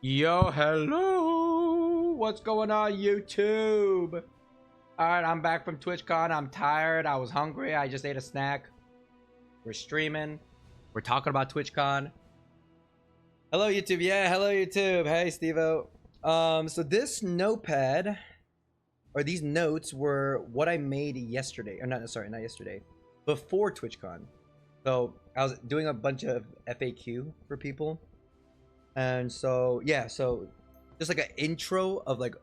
Yo, hello! What's going on, YouTube? Alright, I'm back from TwitchCon. I'm tired. I was hungry. I just ate a snack. We're streaming. We're talking about TwitchCon. Hello, YouTube. Yeah, hello, YouTube. Hey, Steve-O. So this notepad, or these notes, were what I made yesterday. Or not, sorry, not yesterday. Before TwitchCon. So I was doing a bunch of FAQ for people. And so yeah, so just like an intro of like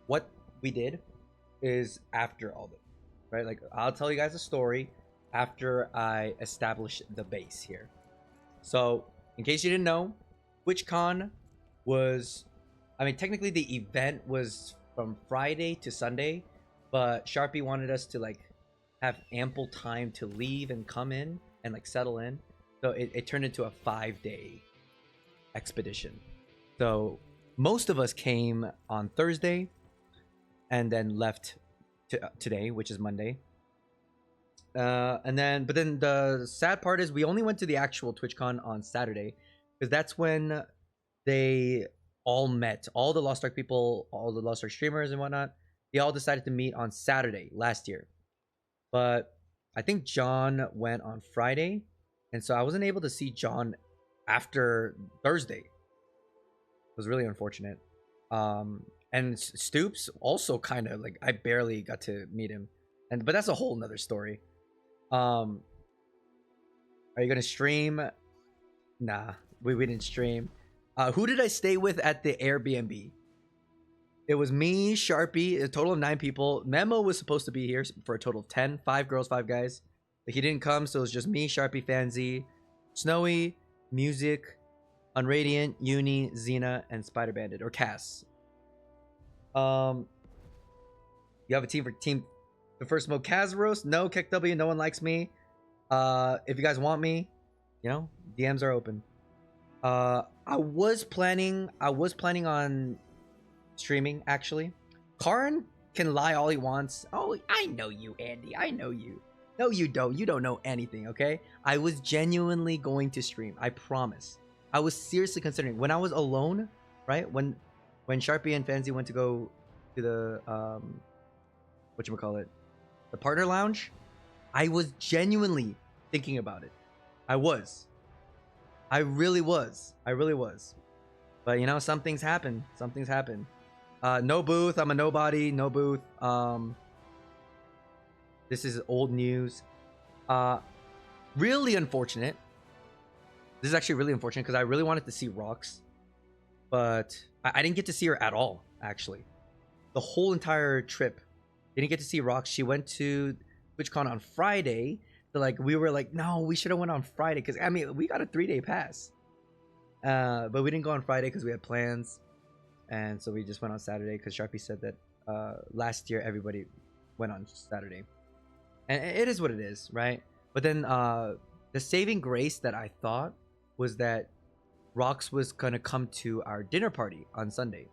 what we did is after all this, right? Like I'll tell you guys a story after I establish the base here. So in case you didn't know, TwitchCon was, I mean, technically the event was from Friday to Sunday, but Sharpie wanted us to like have ample time to leave and come in and like settle in. So it turned into a 5-day expedition. So most of us came on Thursday and then left today, which is Monday. But then the sad part is we only went to the actual TwitchCon on Saturday because that's when they all met. All the Lost Ark people, all the Lost Ark streamers and whatnot, they all decided to meet on Saturday last year. But I think John went on Friday, and so I wasn't able to see John after Thursday. It was really unfortunate. And Stoops also kind of like I barely got to meet him, but that's a whole nother story. Are you gonna stream? Nah, we didn't stream. Who did I stay with at the Airbnb? It was me, Sharpie, a total of 9 people. Memo was supposed to be here for a total of 10, 5 girls, 5 guys. But he didn't come, so it was just me, Sharpie, Fanzy, Snowy, Music, Unradiant, Uni, Xena, and Spider Bandit, or Cass. You have a team for the first smoke Kazros? No, KekW, no one likes me. If you guys want me, you know, DMs are open. I was planning on streaming, actually. Karin can lie all he wants. Oh, I know you, Andy. I know you. No, you don't. You don't know anything, okay? I was genuinely going to stream. I promise. I was seriously considering. When I was alone, right? When Sharpie and Fancy went to go to the, whatchamacallit? The partner lounge, I was genuinely thinking about it. I was. I really was. But, you know, some things happen. No booth. I'm a nobody. No booth. This is old news. Really unfortunate. This is actually really unfortunate because I really wanted to see Rox, but I didn't get to see her at all, actually. The whole entire trip. Didn't get to see Rox. She went to TwitchCon on Friday. So, like, we were like, no, we should have went on Friday because, I mean, we got a 3-day pass. But we didn't go on Friday because we had plans. And so we just went on Saturday because Sharpie said that last year everybody went on Saturday. And it is what it is, right? But then the saving grace that I thought was that Rox was going to come to our dinner party on Sunday.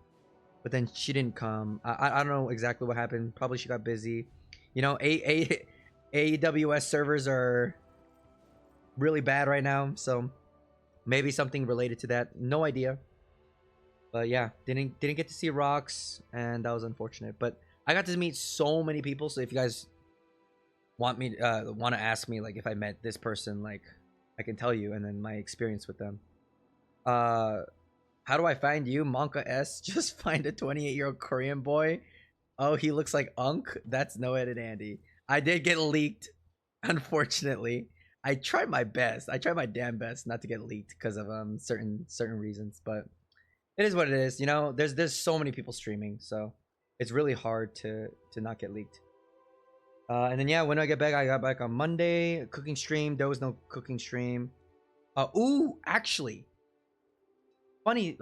But then she didn't come. I don't know exactly what happened. Probably she got busy. You know, AWS servers are really bad right now. So maybe something related to that. No idea. But yeah, didn't get to see Rox, and that was unfortunate. But I got to meet so many people. So if you guys want to ask me like if I met this person, like I can tell you, and then my experience with them. How do I find you? Monka S. Just find a 28-year-old Korean boy. Oh, he looks like Unk. That's no edit, Andy. I did get leaked, unfortunately. I tried my best. I tried my damn best not to get leaked because of certain reasons, but it is what it is. You know, there's so many people streaming, so it's really hard to not get leaked. And then yeah, when I got back on Monday. Cooking stream. There was no cooking stream. Ooh, actually,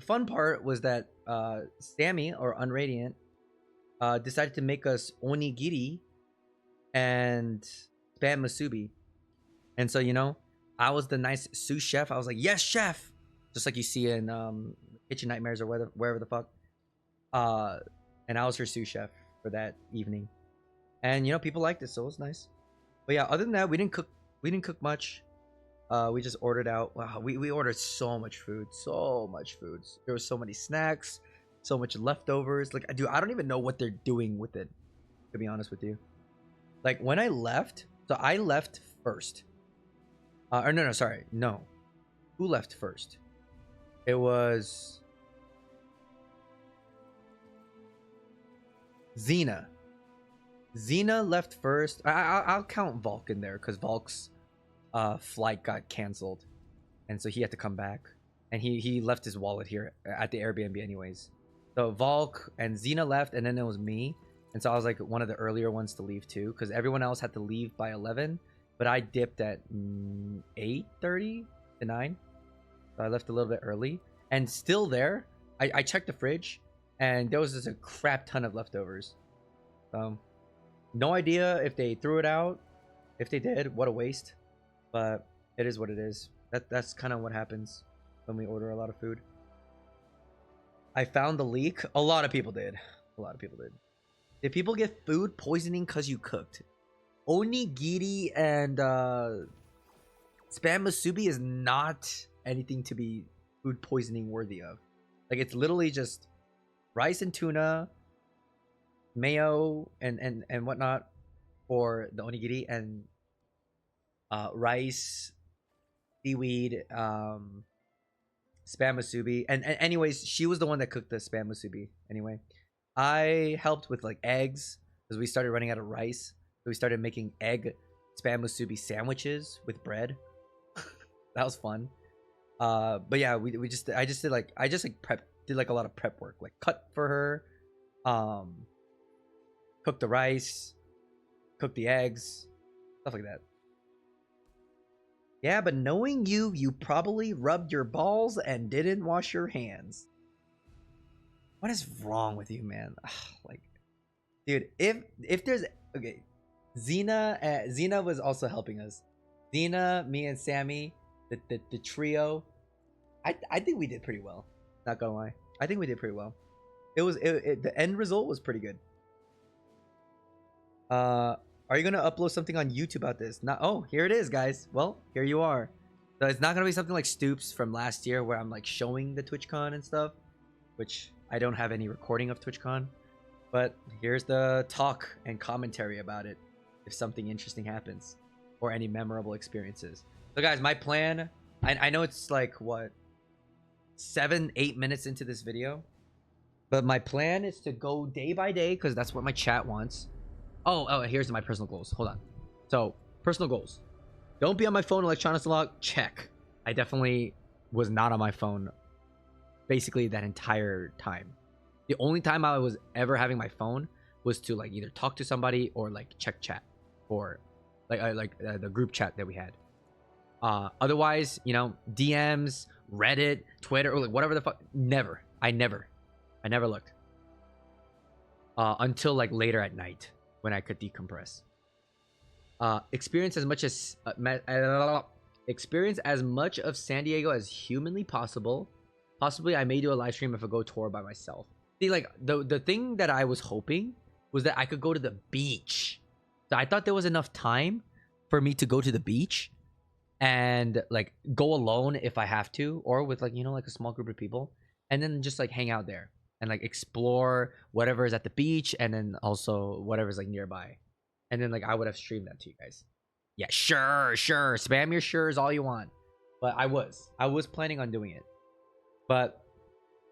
fun part was that Sammy or Unradiant decided to make us onigiri and spam musubi. And so, you know, I was the nice sous chef. I was like, yes, chef, just like you see in Kitchen Nightmares or wherever the fuck. And I was her sous chef for that evening. And you know, people liked it, so it was nice. But yeah, other than that, we didn't cook much. We just ordered out. Wow, we ordered so much food. So much food. There was so many snacks, so much leftovers. Like, dude, I don't even know what they're doing with it, to be honest with you. Like, when I left, so I left first. Or no, sorry. No. Who left first? It was Xena. Xena left first. I'll count Volk in there because Volk's flight got canceled, and so he had to come back, and he left his wallet here at the Airbnb anyways. So Volk and Xena left, and then it was me, and so I was like one of the earlier ones to leave too, because everyone else had to leave by 11, but I dipped at 8:30 to 9, so I left a little bit early, and still there. I checked the fridge, and there was just a crap ton of leftovers. No idea if they threw it out. If they did, what a waste. But it is what it is. That's kind of what happens when we order a lot of food. I found the leak. A lot of people did. A lot of people did. Did people get food poisoning because you cooked? Onigiri and spam musubi is not anything to be food poisoning worthy of. Like, it's literally just rice and tuna, mayo and whatnot for the onigiri, and rice, seaweed, spam musubi, and anyways, she was the one that cooked the spam musubi. Anyway, I helped with like eggs because we started running out of rice, so we started making egg spam musubi sandwiches with bread. That was fun. But yeah, I just did like a lot of prep work, like cut for her, cook the rice, cook the eggs, stuff like that. Yeah, but knowing you, you probably rubbed your balls and didn't wash your hands. What is wrong with you, man? Like, dude, if there's okay, Xena was also helping us. Xena, me, and Sammy, the trio. I think we did pretty well. Not gonna lie, I think we did pretty well. The end result was pretty good. Are you gonna upload something on YouTube about this? Not. Oh, here it is, guys. Well, here you are. So it's not gonna be something like Stoops from last year where I'm like showing the TwitchCon and stuff, which I don't have any recording of TwitchCon. But here's the talk and commentary about it if something interesting happens or any memorable experiences. So guys, my plan. I know it's like what 7-8 minutes into this video, but my plan is to go day by day because that's what my chat wants. Oh, here's my personal goals. Hold on. So, personal goals. Don't be on my phone, electronics unlocked. Check. I definitely was not on my phone basically that entire time. The only time I was ever having my phone was to like either talk to somebody or like check chat or like the group chat that we had. Otherwise, you know, DMs, Reddit, Twitter, or like whatever the fuck. Never. I never looked. Until like later at night, when I could decompress. Experience as much of San Diego as humanly possible. Possibly I may do a live stream if I go tour by myself. See, like the thing that I was hoping was that I could go to the beach. So I thought there was enough time for me to go to the beach and like go alone if I have to, or with like, you know, like a small group of people, and then just like hang out there and like explore whatever is at the beach, and then also whatever's like nearby. And then like I would have streamed that to you guys. Yeah, sure. Spam your sure's all you want. But I was planning on doing it. But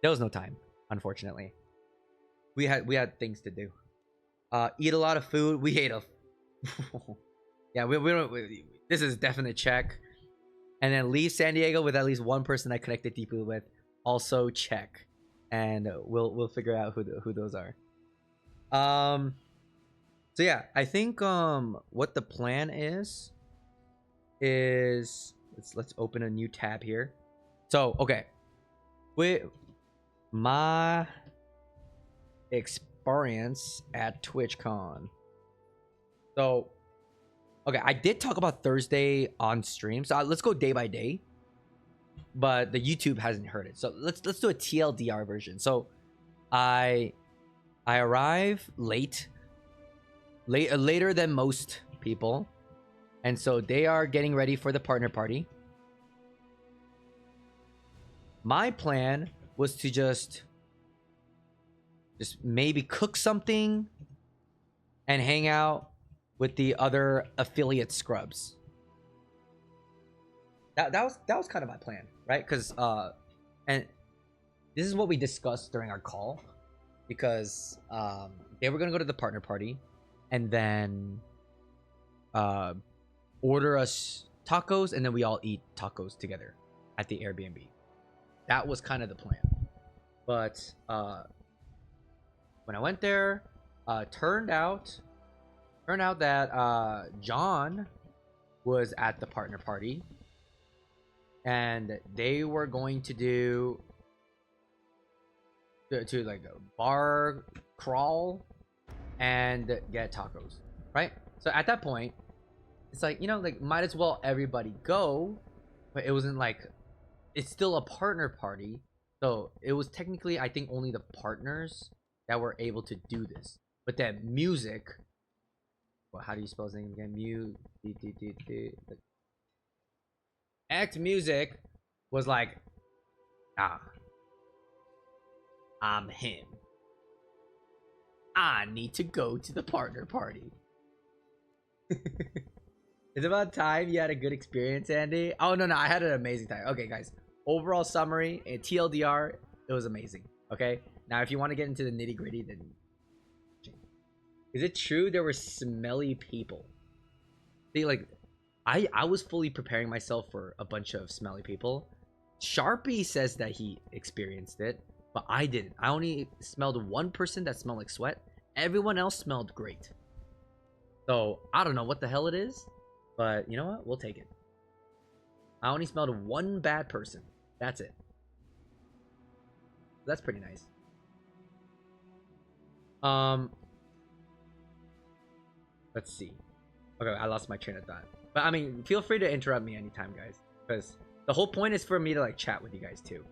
there was no time, unfortunately. We had things to do. Eat a lot of food. We ate a yeah, we don't this is definite check. And then leave San Diego with at least one person I connected deeply with. Also check. And we'll figure out who those are. So yeah, I think what the plan is let's open a new tab here. So okay, with my experience at TwitchCon. So okay, I did talk about Thursday on stream, so let's go day by day. But the YouTube hasn't heard it, so let's do a TLDR version. So I arrive later than most people, and so they are getting ready for the partner party. My plan was to just maybe cook something and hang out with the other affiliate scrubs. That was kind of my plan, right? Because and this is what we discussed during our call, because they were gonna go to the partner party and then order us tacos, and then we all eat tacos together at the Airbnb. That was kind of the plan. But when I went there, turned out that John was at the partner party, and they were going to do to like a bar crawl and get tacos, right? So at that point, it's like, you know, like, might as well everybody go, but it wasn't like, it's still a partner party, so it was technically, I think, only the partners that were able to do this. But then music, well, how do you spell his name again? Act Music was like, I'm him. I need to go to the partner party. It's about time you had a good experience, Andy. Oh, no, I had an amazing time. Okay, guys. Overall summary, TLDR, it was amazing. Okay? Now, if you want to get into the nitty-gritty, then... Is it true there were smelly people? See, like, I was fully preparing myself for a bunch of smelly people. Sharpie says that he experienced it, but I didn't. I only smelled one person that smelled like sweat. Everyone else smelled great. So, I don't know what the hell it is, but you know what? We'll take it. I only smelled one bad person. That's it. That's pretty nice. Let's see. Okay, I lost my train of thought. But I mean, feel free to interrupt me anytime, guys, because the whole point is for me to like chat with you guys too.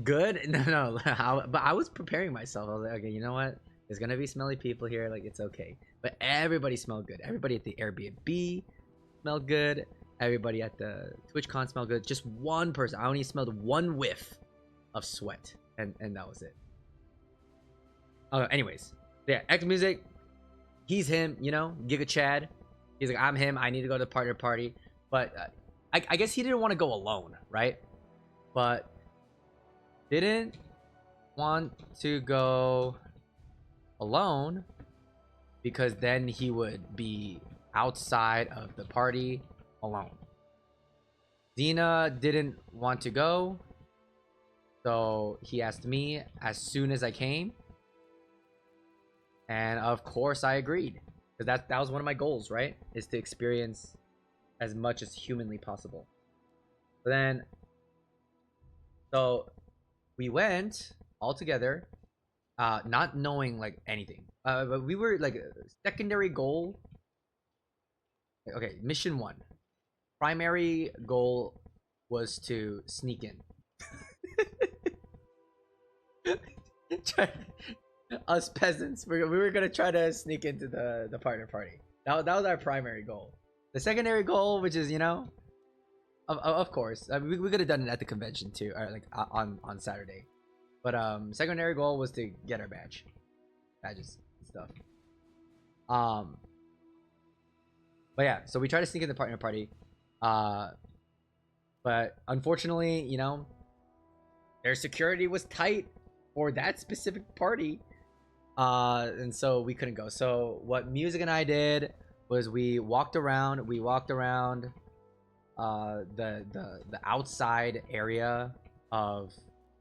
Good? No. But I was preparing myself. I was like, okay, you know what? There's gonna be smelly people here. Like, it's okay. But everybody smelled good. Everybody at the Airbnb smelled good. Everybody at the TwitchCon smelled good. Just one person. I only smelled one whiff of sweat, and that was it. Anyways, yeah. X Music. He's him. You know, Giga Chad. He's like, I'm him. I need to go to the partner party. But I guess he didn't want to go alone, right? But didn't want to go alone because then he would be outside of the party alone. Dina didn't want to go, so he asked me as soon as I came, and of course I agreed, because that was one of my goals, right? Is to experience as much as humanly possible. But then, so we went all together, not knowing like anything. But we were like, secondary goal. Okay, mission 1. Primary goal was to sneak in. Us peasants, we were gonna try to sneak into the partner party. That was our primary goal. The secondary goal, which is, you know, of course, we could have done it at the convention too, or like on Saturday. But secondary goal was to get our badges and stuff. But yeah, so we tried to sneak in the partner party, but unfortunately, you know, their security was tight for that specific party, and so we couldn't go. So what Music and I did was we walked around the outside area of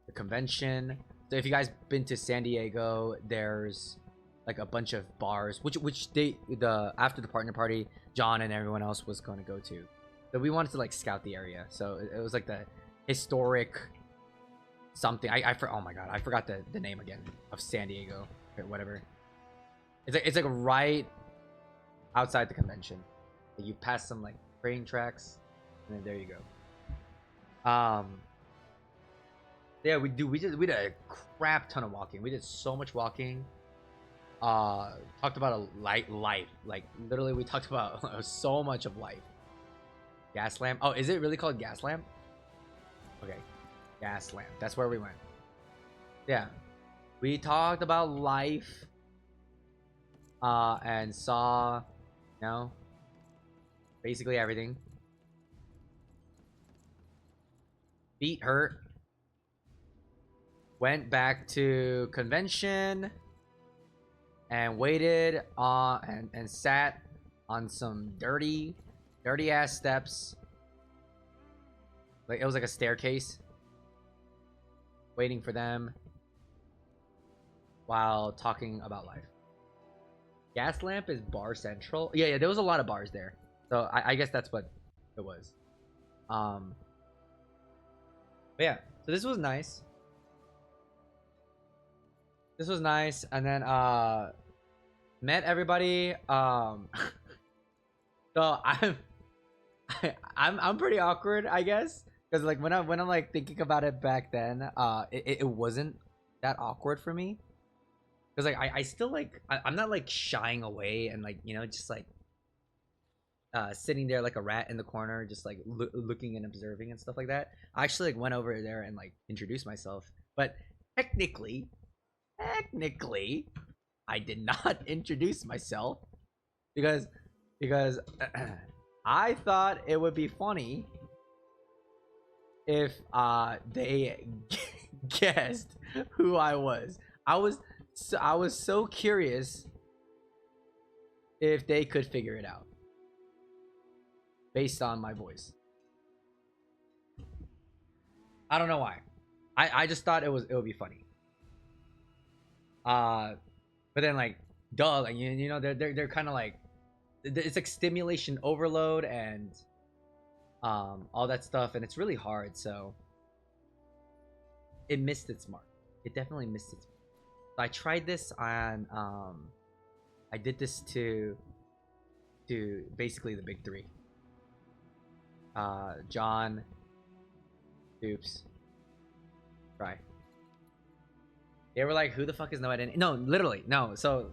the convention. So if you guys been to San Diego, there's like a bunch of bars which after the partner party, John and everyone else was going to go to. So we wanted to like scout the area. So it was like the historic something. Oh my god, I forgot the name again of San Diego or whatever. It's like right outside the convention. You pass some like train tracks, and then there you go. Yeah, we did a crap ton of walking. We did so much walking. Talked about life. Like, literally, we talked about so much of life. Gas lamp. Oh, is it really called gas lamp? Okay. Gas lamp. That's where we went. Yeah. We talked about life. And saw, you know, basically everything. Feet hurt. Went back to convention and waited on and sat on some dirty ass steps. Like it was like a staircase. Waiting for them while talking about life. Gas lamp is bar central. Yeah, there was a lot of bars there. So I guess that's what it was. But yeah, so this was nice. This was nice, and then met everybody. So I'm pretty awkward, I guess, because like when I'm like thinking about it back then, it wasn't that awkward for me, because like I still like I'm not like shying away and like, you know, just like sitting there like a rat in the corner, just like looking and observing and stuff like that. I actually like went over there and like introduced myself, but technically I did not introduce myself because I thought it would be funny if they guessed who I was. I was so curious if they could figure it out based on my voice. I don't know why. I just thought it would be funny. But then like, duh, like you know, they're kind of like, it's like stimulation overload and all that stuff, and it's really hard, so it missed its mark. It definitely missed its mark. So I tried this on I did this to basically the big three. John, Oops, try. They were like, who the fuck is no identity? No, literally, no. So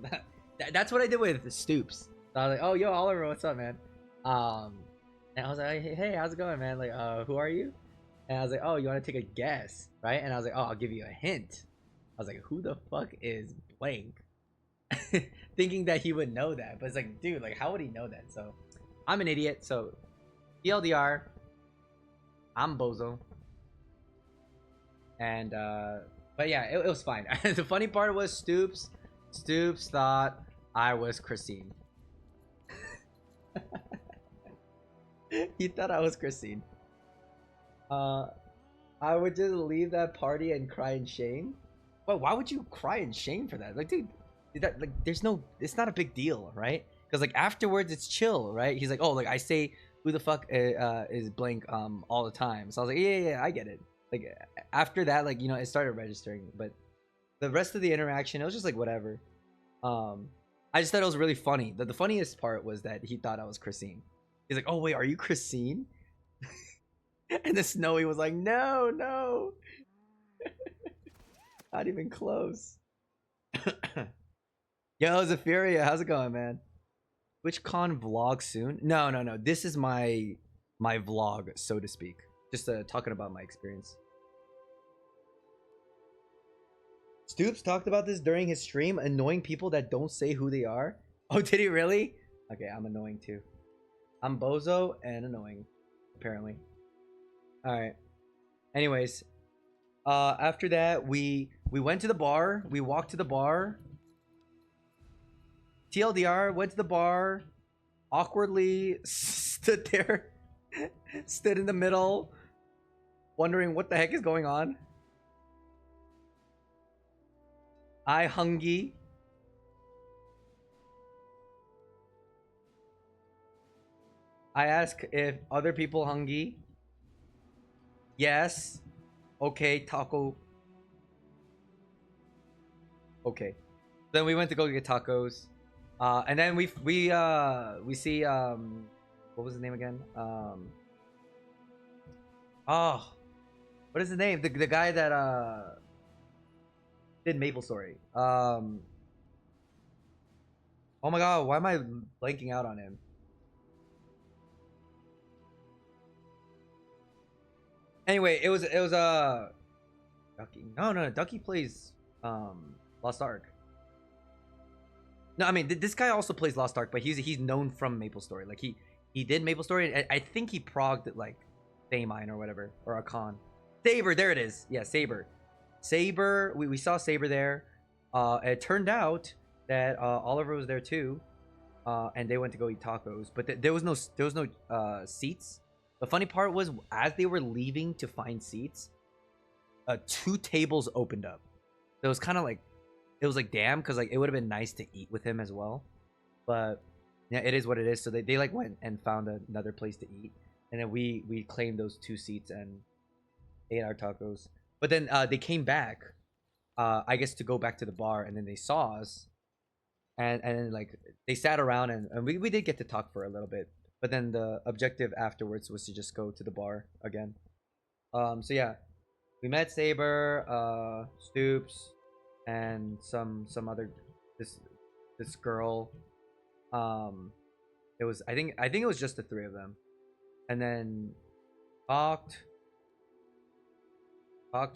that's what I did with Stoops. So I was like, oh, yo, Oliver, what's up, man? And I was like, hey, how's it going, man? Like, who are you? And I was like, oh, you want to take a guess, right? And I was like, oh, I'll give you a hint. I was like, who the fuck is blank? Thinking that he would know that, but it's like, dude, like, how would he know that? So I'm an idiot. So TLDR, I'm Bozo. And but yeah, it was fine. The funny part was Stoops thought I was Christine. He thought I was Christine. I would just leave that party and cry in shame. Well, why would you cry in shame for that? Like, dude, that, like, there's no, it's not a big deal, right? Because like afterwards it's chill, right? He's like, oh, like I say who the fuck is blank all the time. So I was like, yeah, I get it. Like after that, like, you know, it started registering, but the rest of the interaction, it was just like whatever. I just thought it was really funny. The funniest part was that he thought I was Christine. He's like, oh wait, are you Christine? And the Snowy was like, no, not even close. Yo, Zephyria, how's it going, man? TwitchCon vlog soon? No. This is my vlog, so to speak. Just talking about my experience. Stoops talked about this during his stream, annoying people that don't say who they are. Oh, did he really? Okay, I'm annoying too. I'm Bozo and annoying, apparently. Alright. Anyways, after that, we went to the bar. We walked to the bar. TLDR, went to the bar. Awkwardly stood there. Stood in the middle. Wondering what the heck is going on. I hungry. I ask if other people hungry. Yes. Okay, taco. Okay. Then we went to go get tacos. And then we see what was his name again? Oh, what is his name? The guy that did Maple Story. Oh my god, why am I blanking out on him? Anyway, it was Ducky. No, Ducky plays Lost Ark. No, I mean this guy also plays Lost Ark, but he's known from MapleStory. Like he did MapleStory, and I think he progged it like Thamine or whatever, or a con. Saber, there it is. Yeah, Saber. Saber, we saw Saber there. It turned out that Oliver was there too, and they went to go eat tacos. But there was no seats. The funny part was, as they were leaving to find seats, 2 tables opened up. So it was kind of like, it was like, damn, because like it would have been nice to eat with him as well. But yeah, it is what it is. So they like went and found another place to eat, and then we claimed those 2 seats and ate our tacos. But then they came back, I guess, to go back to the bar, and then they saw us, and then like they sat around, and we did get to talk for a little bit. But then the objective afterwards was to just go to the bar again. So yeah, we met Saber, Stoops, and some other this girl. It was I think it was just the 3 of them, and then talked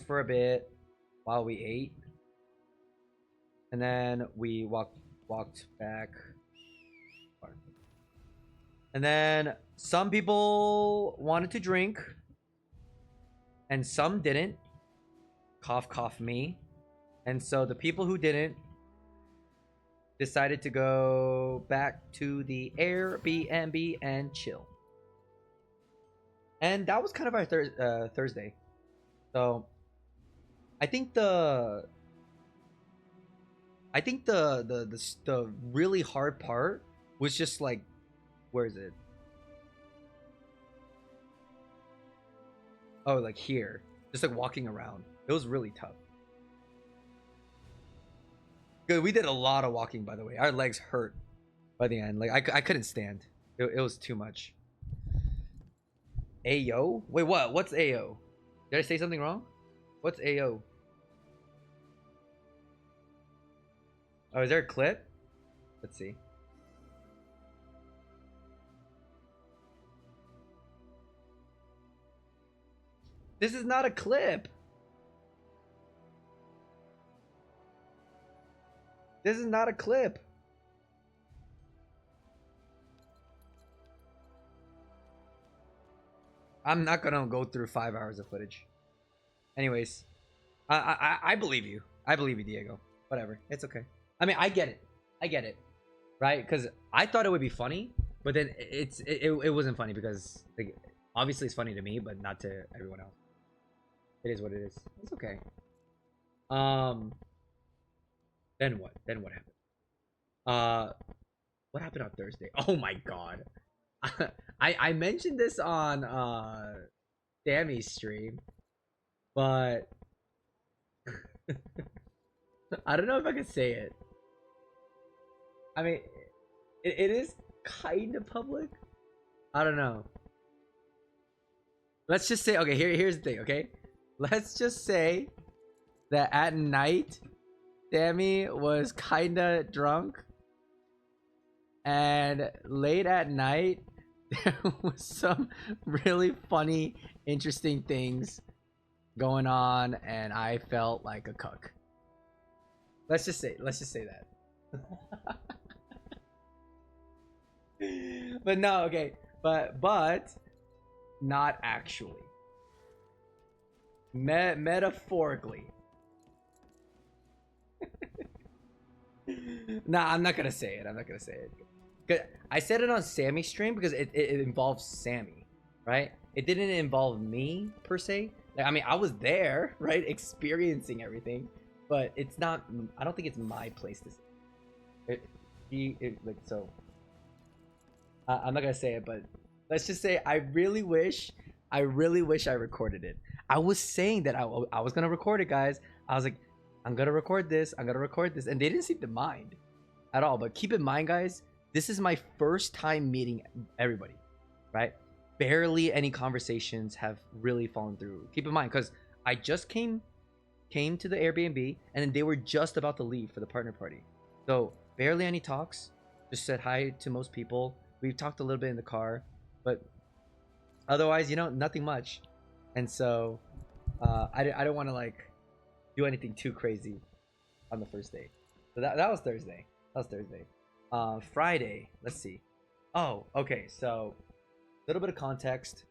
for a bit while we ate, and then we walked back. And then some people wanted to drink, and some didn't. Cough, cough, me. And so the people who didn't decided to go back to the Airbnb and chill. And that was kind of our Thursday. So I think the really hard part was just like, where is it? Oh, like here. Just like walking around. It was really tough. Good. We did a lot of walking, by the way. Our legs hurt by the end. Like I couldn't stand. It was too much. Ayo? Wait, what? What's Ayo? Did I say something wrong? What's Ayo? Oh, is there a clip? Let's see. This is not a clip. This is not a clip. I'm not gonna go through 5 hours of footage. Anyways, I believe you. I believe you, Diego. Whatever. It's okay. I mean, I get it. I get it. Right? Because I thought it would be funny, but then it wasn't funny because like, obviously it's funny to me, but not to everyone else. It is what it is. It's okay. Then what? Then what happened? What happened on Thursday? Oh my god. I mentioned this on Sammy's stream, but I don't know if I can say it. I mean, it is kind of public. I don't know. Let's just say, okay, here's the thing, okay? Let's just say that at night, Sammy was kinda drunk, and late at night, there was some really funny, interesting things going on, and I felt like a cuck. Let's just say that. But no, okay, but not actually. Metaphorically. Nah, I'm not gonna say it. I'm not gonna say it. 'Cause I said it on Sammy's stream because it involves Sammy, right? It didn't involve me per se. Like, I mean, I was there, right, experiencing everything, but it's not. I don't think it's my place to say it. Like so. I'm not gonna say it, but let's just say I really wish I recorded it. I was saying that I was gonna record it, guys. I was like, I'm gonna record this, and they didn't seem to mind at all. But keep in mind, guys, this is my first time meeting everybody, right? Barely any conversations have really fallen through. Keep in mind, because I just came to the Airbnb, and then they were just about to leave for the partner party. So barely any talks. Just said hi to most people. We've talked a little bit in the car, but otherwise, you know, nothing much. And so I don't want to like do anything too crazy on the first day. So that was Thursday. That was Thursday. Friday, let's see. Oh, okay. So a little bit of context.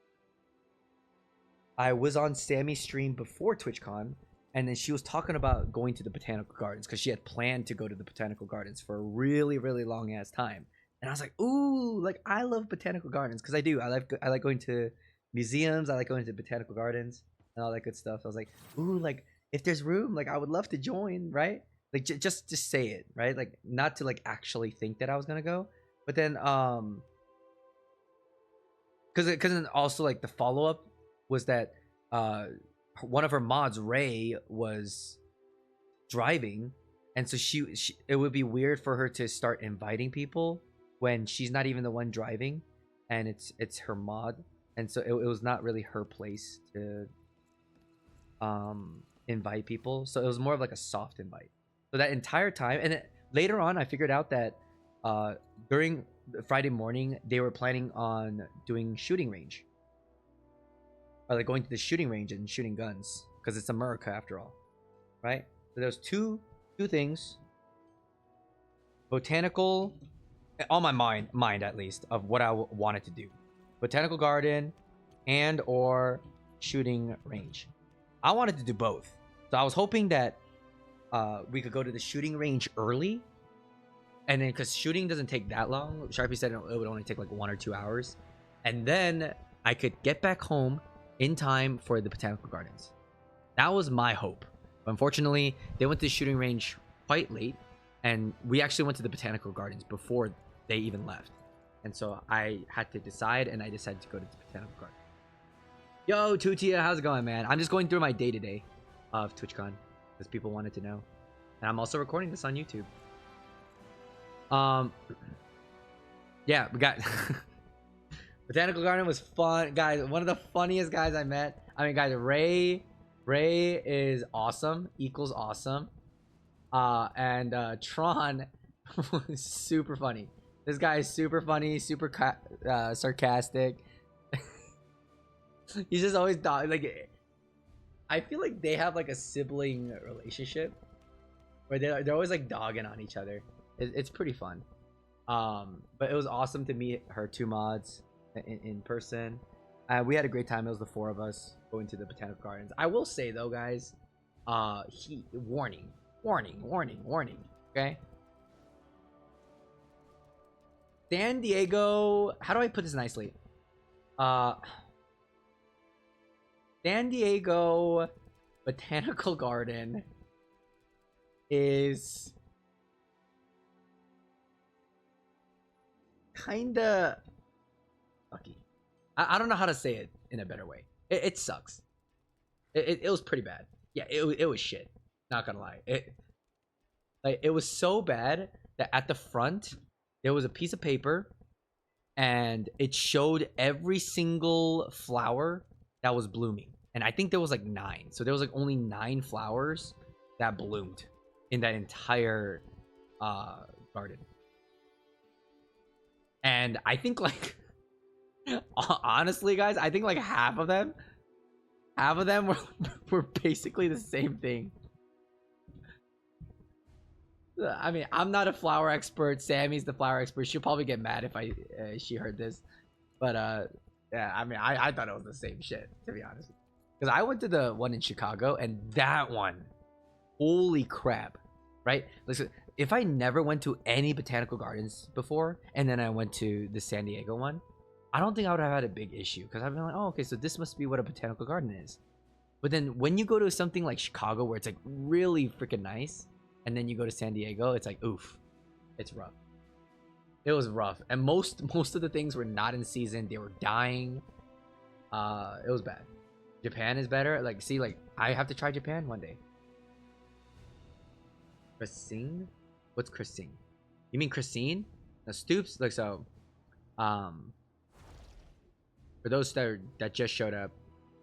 I was on Sammy's stream before TwitchCon, and then she was talking about going to the botanical gardens because she had planned to go to the botanical gardens for a really, really long ass time. And I was like, ooh, like I love botanical gardens because I do. I like going to museums. I like going to botanical gardens and all that good stuff. I was like, ooh, like if there's room, like I would love to join, right? Like just say it, right? Like not to like actually think that I was gonna go, but then because then also like the follow up was that one of her mods, Ray, was driving, and so she it would be weird for her to start inviting people when she's not even the one driving, and it's her mod, and so it was not really her place to invite people. So it was more of like a soft invite. So that entire time, and then later on, I figured out that during Friday morning they were planning on doing shooting range. Or like going to the shooting range and shooting guns because it's America after all, right? So there's two things. Botanical, on my mind at least, of what I wanted to do. Botanical garden and or shooting range. I wanted to do both. So I was hoping that we could go to the shooting range early. And then because shooting doesn't take that long. Sharpie said it would only take like 1 or 2 hours. And then I could get back home in time for the botanical gardens. That was my hope. But unfortunately, they went to the shooting range quite late, and we actually went to the botanical gardens before they even left. And so I had to decide, and I decided to go to the botanical garden. Yo, Tutia, how's it going, man? I'm just going through my day-to-day of TwitchCon because people wanted to know. And I'm also recording this on YouTube. Yeah, we got Botanical Garden was fun, guys. One of the funniest guys I met. I mean, guys, Ray is awesome, equals awesome. And Tron was super funny. This guy is super funny, super sarcastic. He's just always like. I feel like they have like a sibling relationship, where they're always like dogging on each other. It's pretty fun. But it was awesome to meet her 2 mods in person. We had a great time. It was the 4 of us going to the botanical gardens. I will say though, guys, warning, okay? San Diego, how do I put this nicely? San Diego Botanical Garden is kinda sucky. I don't know how to say it in a better way. It sucks. It was pretty bad. Yeah, it was shit. Not gonna lie. It was so bad that at the front there was a piece of paper and it showed every single flower that was blooming. And I think there was like 9. So there was like only 9 flowers that bloomed in that entire garden. And I think like honestly, guys, I think like half of them were basically the same thing. I mean, I'm not a flower expert. Sammy's the flower expert. She'll probably get mad if she heard this. But yeah, I mean, I thought it was the same shit, to be honest. Because I went to the one in Chicago, and that one, holy crap, right? Listen, if I never went to any botanical gardens before, and then I went to the San Diego one, I don't think I would have had a big issue. Because I've been like, oh, okay, so this must be what a botanical garden is. But then when you go to something like Chicago, where it's like really freaking nice, and then you go to San Diego, it's like, oof, it's rough. It was rough, and most of the things were not in season. They were dying. It was bad. Japan is better. Like, see, like I have to try Japan one day. Christine? What's Christine? You mean Christine? No, Stoops. Like, so, for those that just showed up,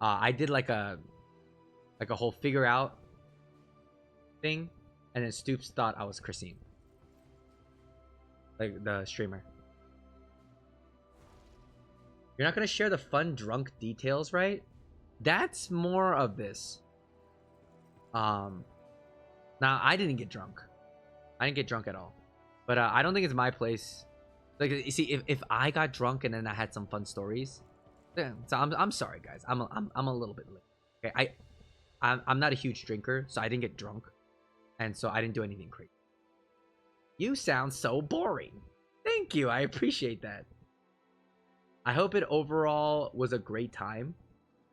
I did like a whole figure out thing, and then Stoops thought I was Christine, like the streamer. You're not gonna share the fun drunk details, right? that's more of this. Now I didn't get drunk. I didn't get drunk at all. But I don't think it's my place. Like, you see, if I got drunk and then I had some fun stories, yeah, so I'm sorry, guys. I'm a little bit late. Okay, I'm not a huge drinker, so I didn't get drunk, and so I didn't do anything crazy. You sound so boring. Thank you. I appreciate that. I hope it overall was a great time.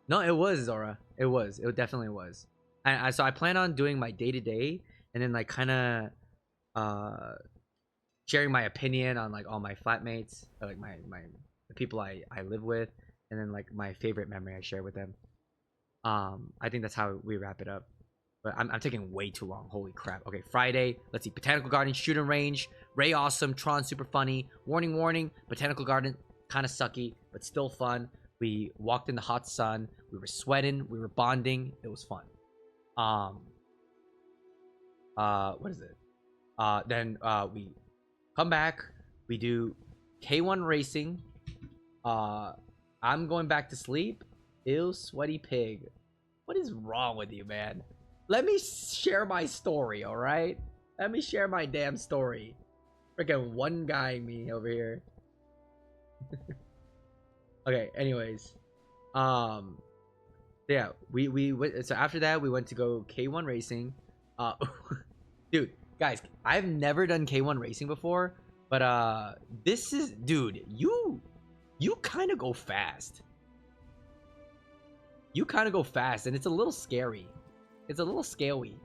No, it was, Zora. It was. It definitely was. And so I plan on doing my day to day, and then like kind of sharing my opinion on like all my flatmates, or, like the people I live with, and then like my favorite memory I share with them. I think that's how we wrap it up. But I'm taking way too long. Holy crap. Okay, Friday. Let's see. Botanical Garden, shooting range. Ray awesome. Tron super funny. Warning, warning. Botanical Garden kind of sucky, but still fun. We walked in the hot sun. We were sweating. We were bonding. It was fun. What is it? Then we come back. We do K1 racing. I'm going back to sleep. Ew, sweaty pig. What is wrong with you, man? Let me share my story, all right? Let me share my damn story. Freaking one guy me over here. Okay, anyways. Yeah, we went, so after that we went to go K1 racing. Dude, guys, I've never done K1 racing before, but this is, dude, you kind of go fast. You kind of go fast, and it's a little scary. It's a little scary.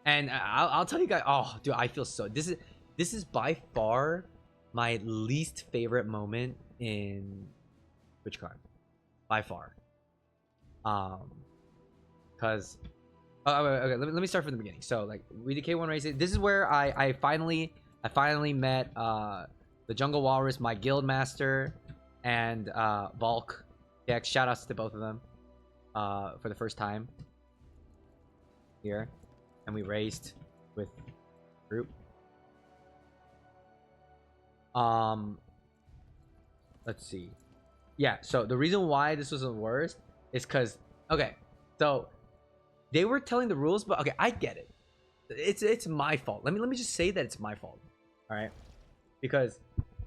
And I'll tell you guys, oh, dude, I feel so, this is by far my least favorite moment in TwitchCon, by far. Because okay, let me start from the beginning. So like we did K1 racing. This is where I finally met the Jungle Walrus, my guild master, and Volk. Yeah, shout outs to both of them for the first time here, and we raced with group. Let's see. Yeah, so the reason why this was the worst is because, okay, so they were telling the rules, but okay, I get it. It's my fault. Let me just say that it's my fault. All right, because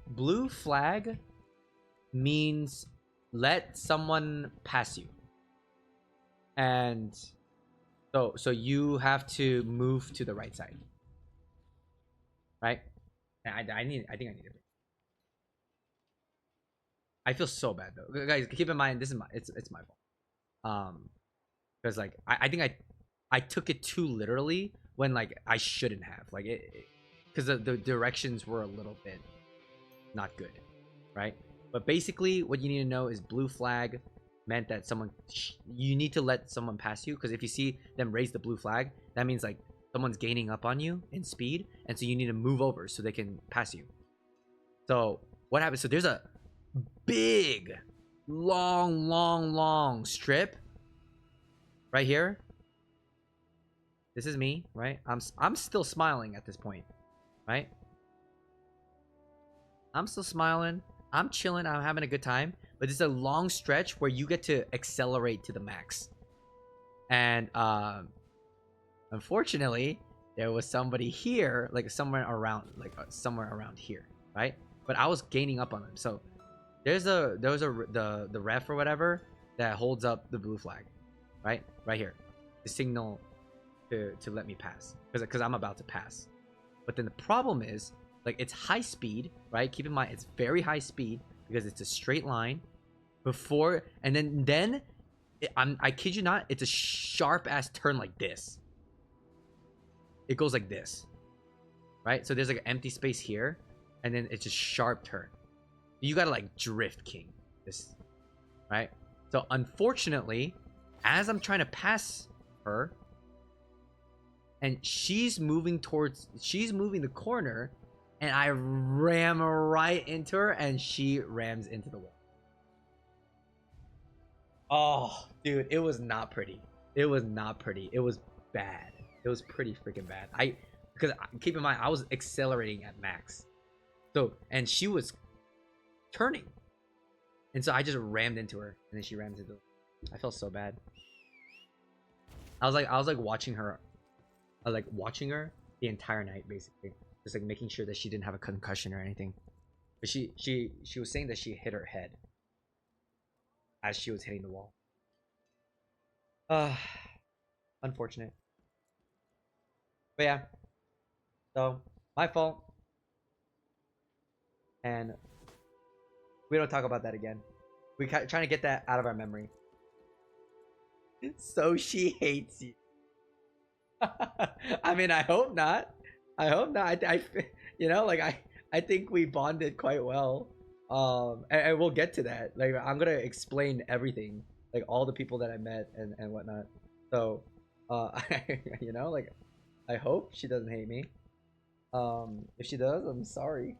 blue flag means let someone pass you, and so you have to move to the right side, right? And I think I need it. I feel so bad though, guys. Keep in mind, this is it's my fault. Because like I think I took it too literally when like I shouldn't have, like it, because the directions were a little bit not good, right? But basically what you need to know is blue flag meant that you need to let someone pass you, because if you see them raise the blue flag, that means like someone's gaining up on you in speed, and so you need to move over so they can pass you. So what happens, so there's a big long strip right here. This is me, right? I'm still smiling at this point, right? I'm still smiling. I'm chilling. I'm having a good time. But this is a long stretch where you get to accelerate to the max. And unfortunately, there was somebody here, like somewhere around here, right? But I was gaining up on them. So the ref or whatever that holds up the blue flag, right here, the signal to let me pass, because I'm about to pass. But then the problem is, like, it's high speed, right? Keep in mind it's very high speed because it's a straight line before, and then I kid you not, it's a sharp ass turn like this. It goes like this, right? So there's like an empty space here, and then it's a sharp turn. You gotta like drift king this, right? So unfortunately, as I'm trying to pass her, and she's moving the corner, and I ram right into her, and she rams into the wall. Oh, dude, it was not pretty. It was not pretty. It was bad. It was pretty freaking bad. Because keep in mind, I was accelerating at max. So, and she was turning, and so I just rammed into her, and then she rammed into. I felt so bad. I was like watching her, the entire night, basically, just like making sure that she didn't have a concussion or anything. But she was saying that she hit her head as she was hitting the wall. Unfortunate. But yeah, so my fault, and we don't talk about that again. We trying to get that out of our memory. So she hates you. I mean, I hope not. I hope not. You know, like I think we bonded quite well. And we'll get to that. Like, I'm gonna explain everything, like all the people that I met and whatnot. So, you know, like, I hope she doesn't hate me. If she does, I'm sorry.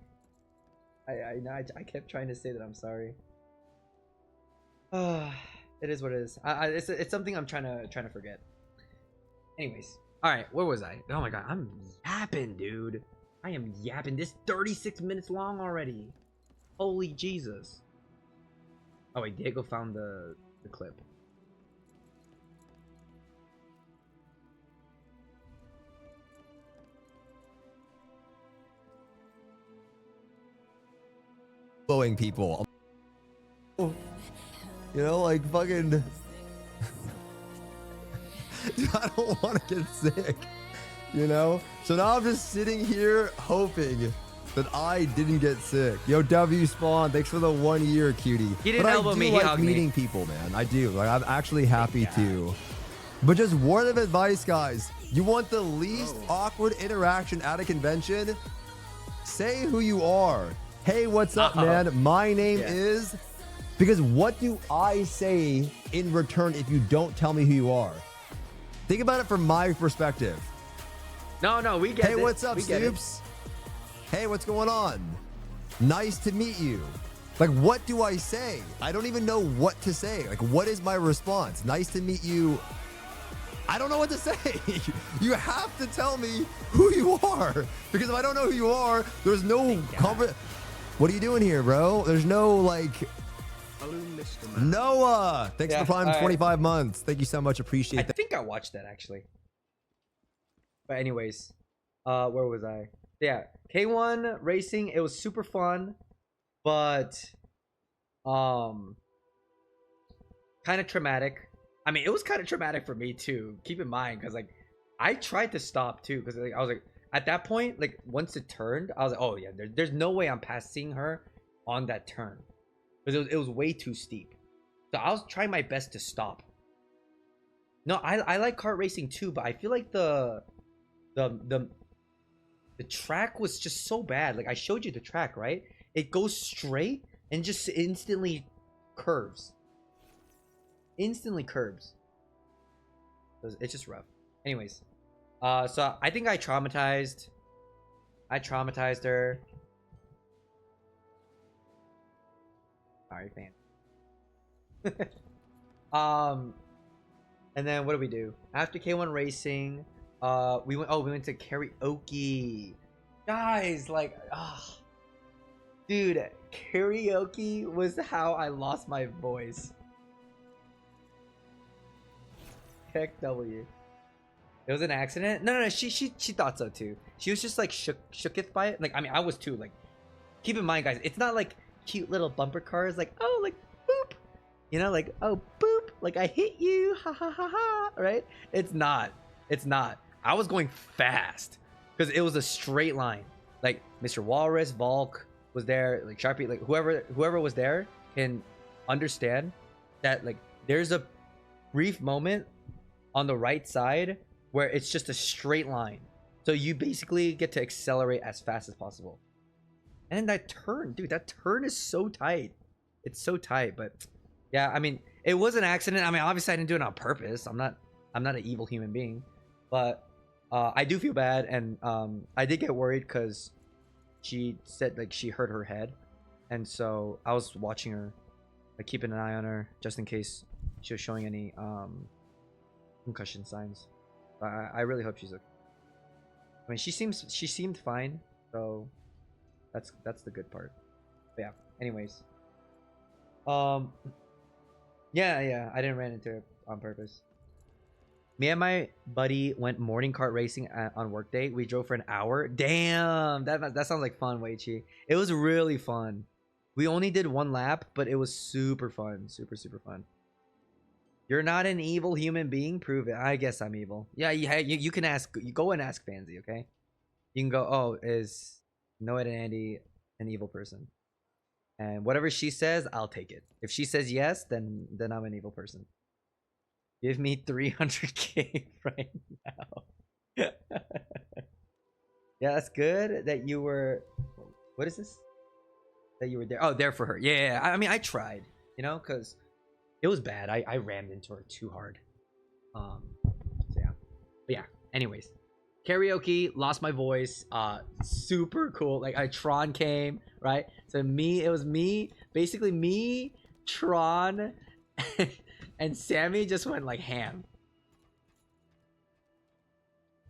I kept trying to say that I'm sorry. It is what it is. It's something I'm trying to forget. Anyways, all right, where was I? Oh my god, I'm yapping, dude. I am yapping. This 36 minutes long already. Holy Jesus. Oh wait, Diego found the clip. Blowing people. You know, like fucking. I don't want to get sick. You know? So now I'm just sitting here hoping that I didn't get sick. Yo, W Spawn, thanks for the 1 year, cutie. He didn't elbow me, he like hugged meeting me. people, man. I do. Like, I'm actually happy to. But just word of advice, guys. You want the least awkward interaction at a convention? Say who you are. Hey, what's up, man? My name is... Because what do I say in return if you don't tell me who you are? Think about it from my perspective. No, we get it. Hey, what's up, Stoops? Hey, what's going on? Nice to meet you. Like, what do I say? I don't even know what to say. Like, what is my response? Nice to meet you. I don't know what to say. You have to tell me who you are. Because if I don't know who you are, there's no... What are you doing here, bro? There's no, like... Noah! Thanks for Prime 25 months. Thank you so much. Appreciate that. I think I watched that, actually. But anyways, where was I? Yeah, K1 racing. It was super fun, but kind of traumatic. I mean, it was kind of traumatic for me too. Keep in mind, because like I tried to stop too, because like, I was like, at that point, like once it turned, I was like, oh yeah, there's no way I'm past seeing her on that turn, because it was way too steep. So I was trying my best to stop. No, I like kart racing too, but I feel like the track was just so bad. Like, I showed you the track, right? It goes straight and just instantly curves. Instantly curves. It's just rough. Anyways, so I think I traumatized her. Sorry, fan. And then what do we do after K1 racing? We went to karaoke, guys. Like, dude, karaoke was how I lost my voice. Heck W. It was an accident. No, she thought so too. She was just like shooketh by it. Like, I mean, I was too. Like, keep in mind, guys, it's not like cute little bumper cars. Like, oh, like boop, you know, like, oh boop, like I hit you, ha ha ha ha. Right? It's not. It's not. I was going fast because it was a straight line. Like, Mr. Walrus, Volk was there, like Sharpie, like whoever was there can understand that like there's a brief moment on the right side where it's just a straight line. So you basically get to accelerate as fast as possible. And that turn, dude, that turn is so tight. It's so tight, but yeah, I mean, it was an accident. I mean, obviously I didn't do it on purpose. I'm not an evil human being, but I do feel bad, and I did get worried because she said like she hurt her head, and so I was watching her, like keeping an eye on her just in case she was showing any concussion signs. I really hope she's okay. I mean, she seemed fine, so that's the good part. But yeah. Anyways, Yeah, I didn't run into it on purpose. Me and my buddy went morning kart racing on workday. We drove for an hour. Damn, that sounds like fun, Weichi. It was really fun. We only did one lap, but it was super fun. Super fun. You're not an evil human being? Prove it. I guess I'm evil. Yeah, you can ask. You go and ask Fancy, okay? You can go, oh, is Noah and Andy an evil person? And whatever she says, I'll take it. If she says yes, then I'm an evil person. Give me 300k right now. Yeah, that's good that you were. What is this? That you were there. Oh, there for her. Yeah. I mean, I tried, because it was bad. I rammed into her too hard. So yeah. But yeah. Anyways, karaoke, lost my voice. Super cool. Like, Tron came, right? So it was me, basically me, Tron, and Sammy just went like ham.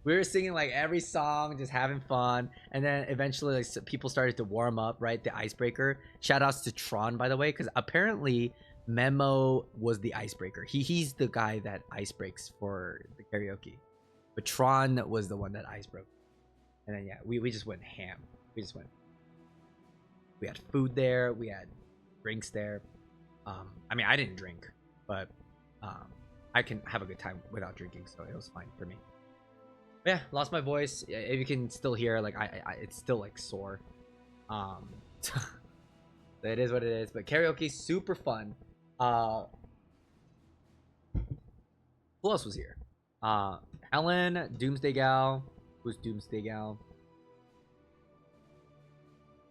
We were singing like every song, just having fun, and then eventually like people started to warm up, right? The icebreaker. Shout outs to Tron, by the way, because apparently Memo was the icebreaker. He's the guy that ice breaks for the karaoke, but Tron was the one that ice broke. And then yeah, we just went ham. We had food there, we had drinks there. I mean, I didn't drink, but I can have a good time without drinking, so it was fine for me. But yeah, lost my voice. If you can still hear, like, I it's still like sore. It is what it is. But karaoke, super fun. Who else was here? Helen, Doomsday Gal. Who's Doomsday Gal?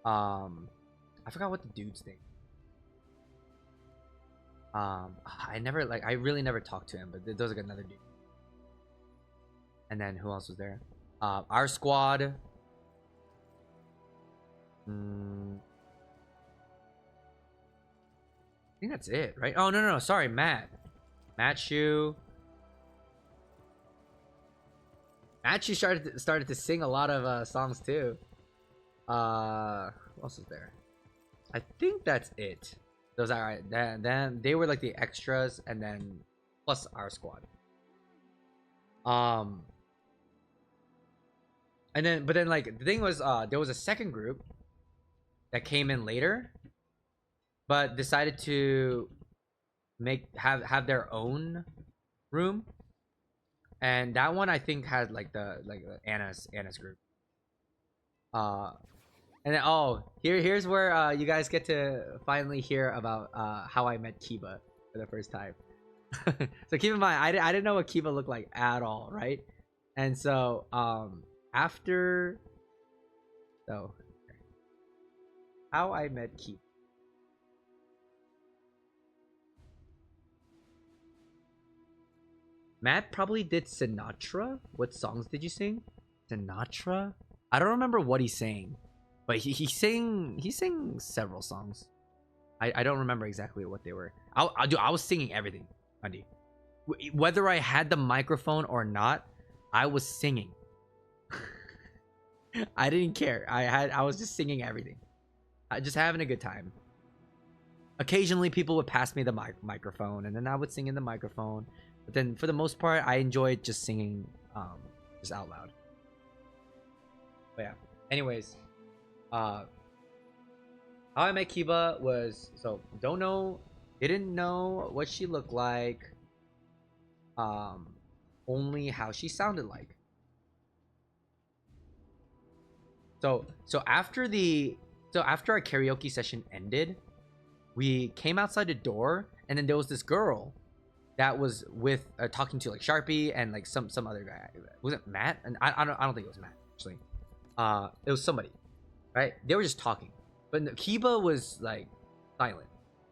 I forgot what the dude's name. I really never talked to him, but there was like another dude. And then who else was there? Our squad. I think that's it, right? Oh no, sorry, Matt Shu started to sing a lot of songs too. Who else was there? I think that's it. Those are right. Then they were like the extras, and then plus our squad. And then, but then, like, the thing was, there was a second group that came in later, but decided to have their own room, and that one I think had like the Anna's group. And then here's where you guys get to finally hear about how I met Kiba for the first time. So keep in mind, I didn't know what Kiba looked like at all, right? And so after how I met Kiba. Matt probably did Sinatra. What songs did you sing? Sinatra? I don't remember what he's saying, but he sang several songs. I don't remember exactly what they were. I was singing everything, Andy. Whether I had the microphone or not, I was singing. I didn't care. I was just singing everything. Just having a good time. Occasionally, people would pass me the microphone, and then I would sing in the microphone. But then, for the most part, I enjoyed just singing, just out loud. But yeah. Anyways, how I met Kiba was didn't know what she looked like. Only how she sounded like. So after our karaoke session ended, we came outside the door, and then there was this girl that was with talking to like Sharpie and like some other guy. Was it Matt? And I don't think it was Matt actually. It was somebody, right? They were just talking, but Kiba was like silent.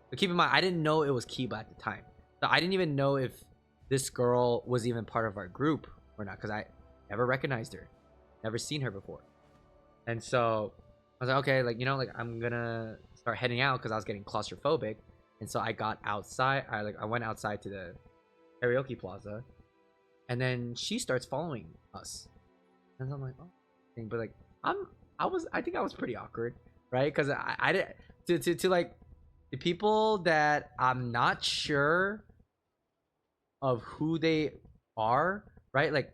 But keep in mind, I didn't know it was Kiba at the time, so I didn't even know if this girl was even part of our group or not, because I never recognized her, never seen her before. And so I was like, okay, like, like I'm gonna start heading out because I was getting claustrophobic. And so I got outside. I went outside to the karaoke plaza, and then she starts following us. And I'm like, oh, but like I think I was pretty awkward, right? Because I didn't to like the people that I'm not sure of who they are, right? Like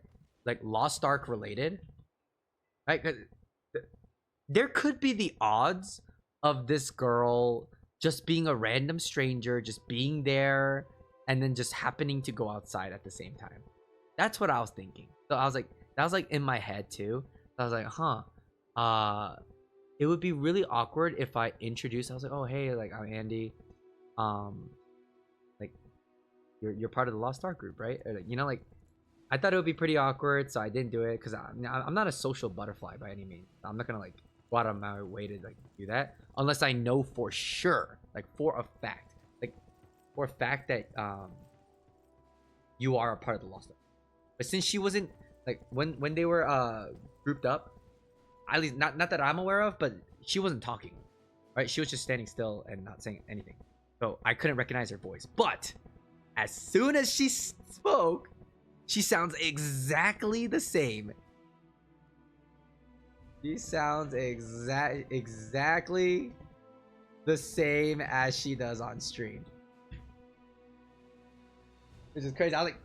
Lost Ark related, right? 'Cause there could be the odds of this girl just being a random stranger, just being there, and then just happening to go outside at the same time. That's what I was thinking. So I was like, that was like in my head too. So I was like, it would be really awkward if I introduced. I was like, oh hey, like I'm Andy, like you're part of the Lost Ark group, right? Or like, you know, like I thought it would be pretty awkward, so I didn't do it because I'm not a social butterfly by any means. I'm not gonna like go out of my way to like do that unless I know for sure, like for a fact, that you are a part of the Lost Ark. But since she wasn't, like when they were grouped up, at least not that I'm aware of, but she wasn't talking, right? She was just standing still and not saying anything, so I couldn't recognize her voice. But as soon as she spoke, she sounds exactly the same. She sounds exactly the same as she does on stream. Which is crazy. I was like,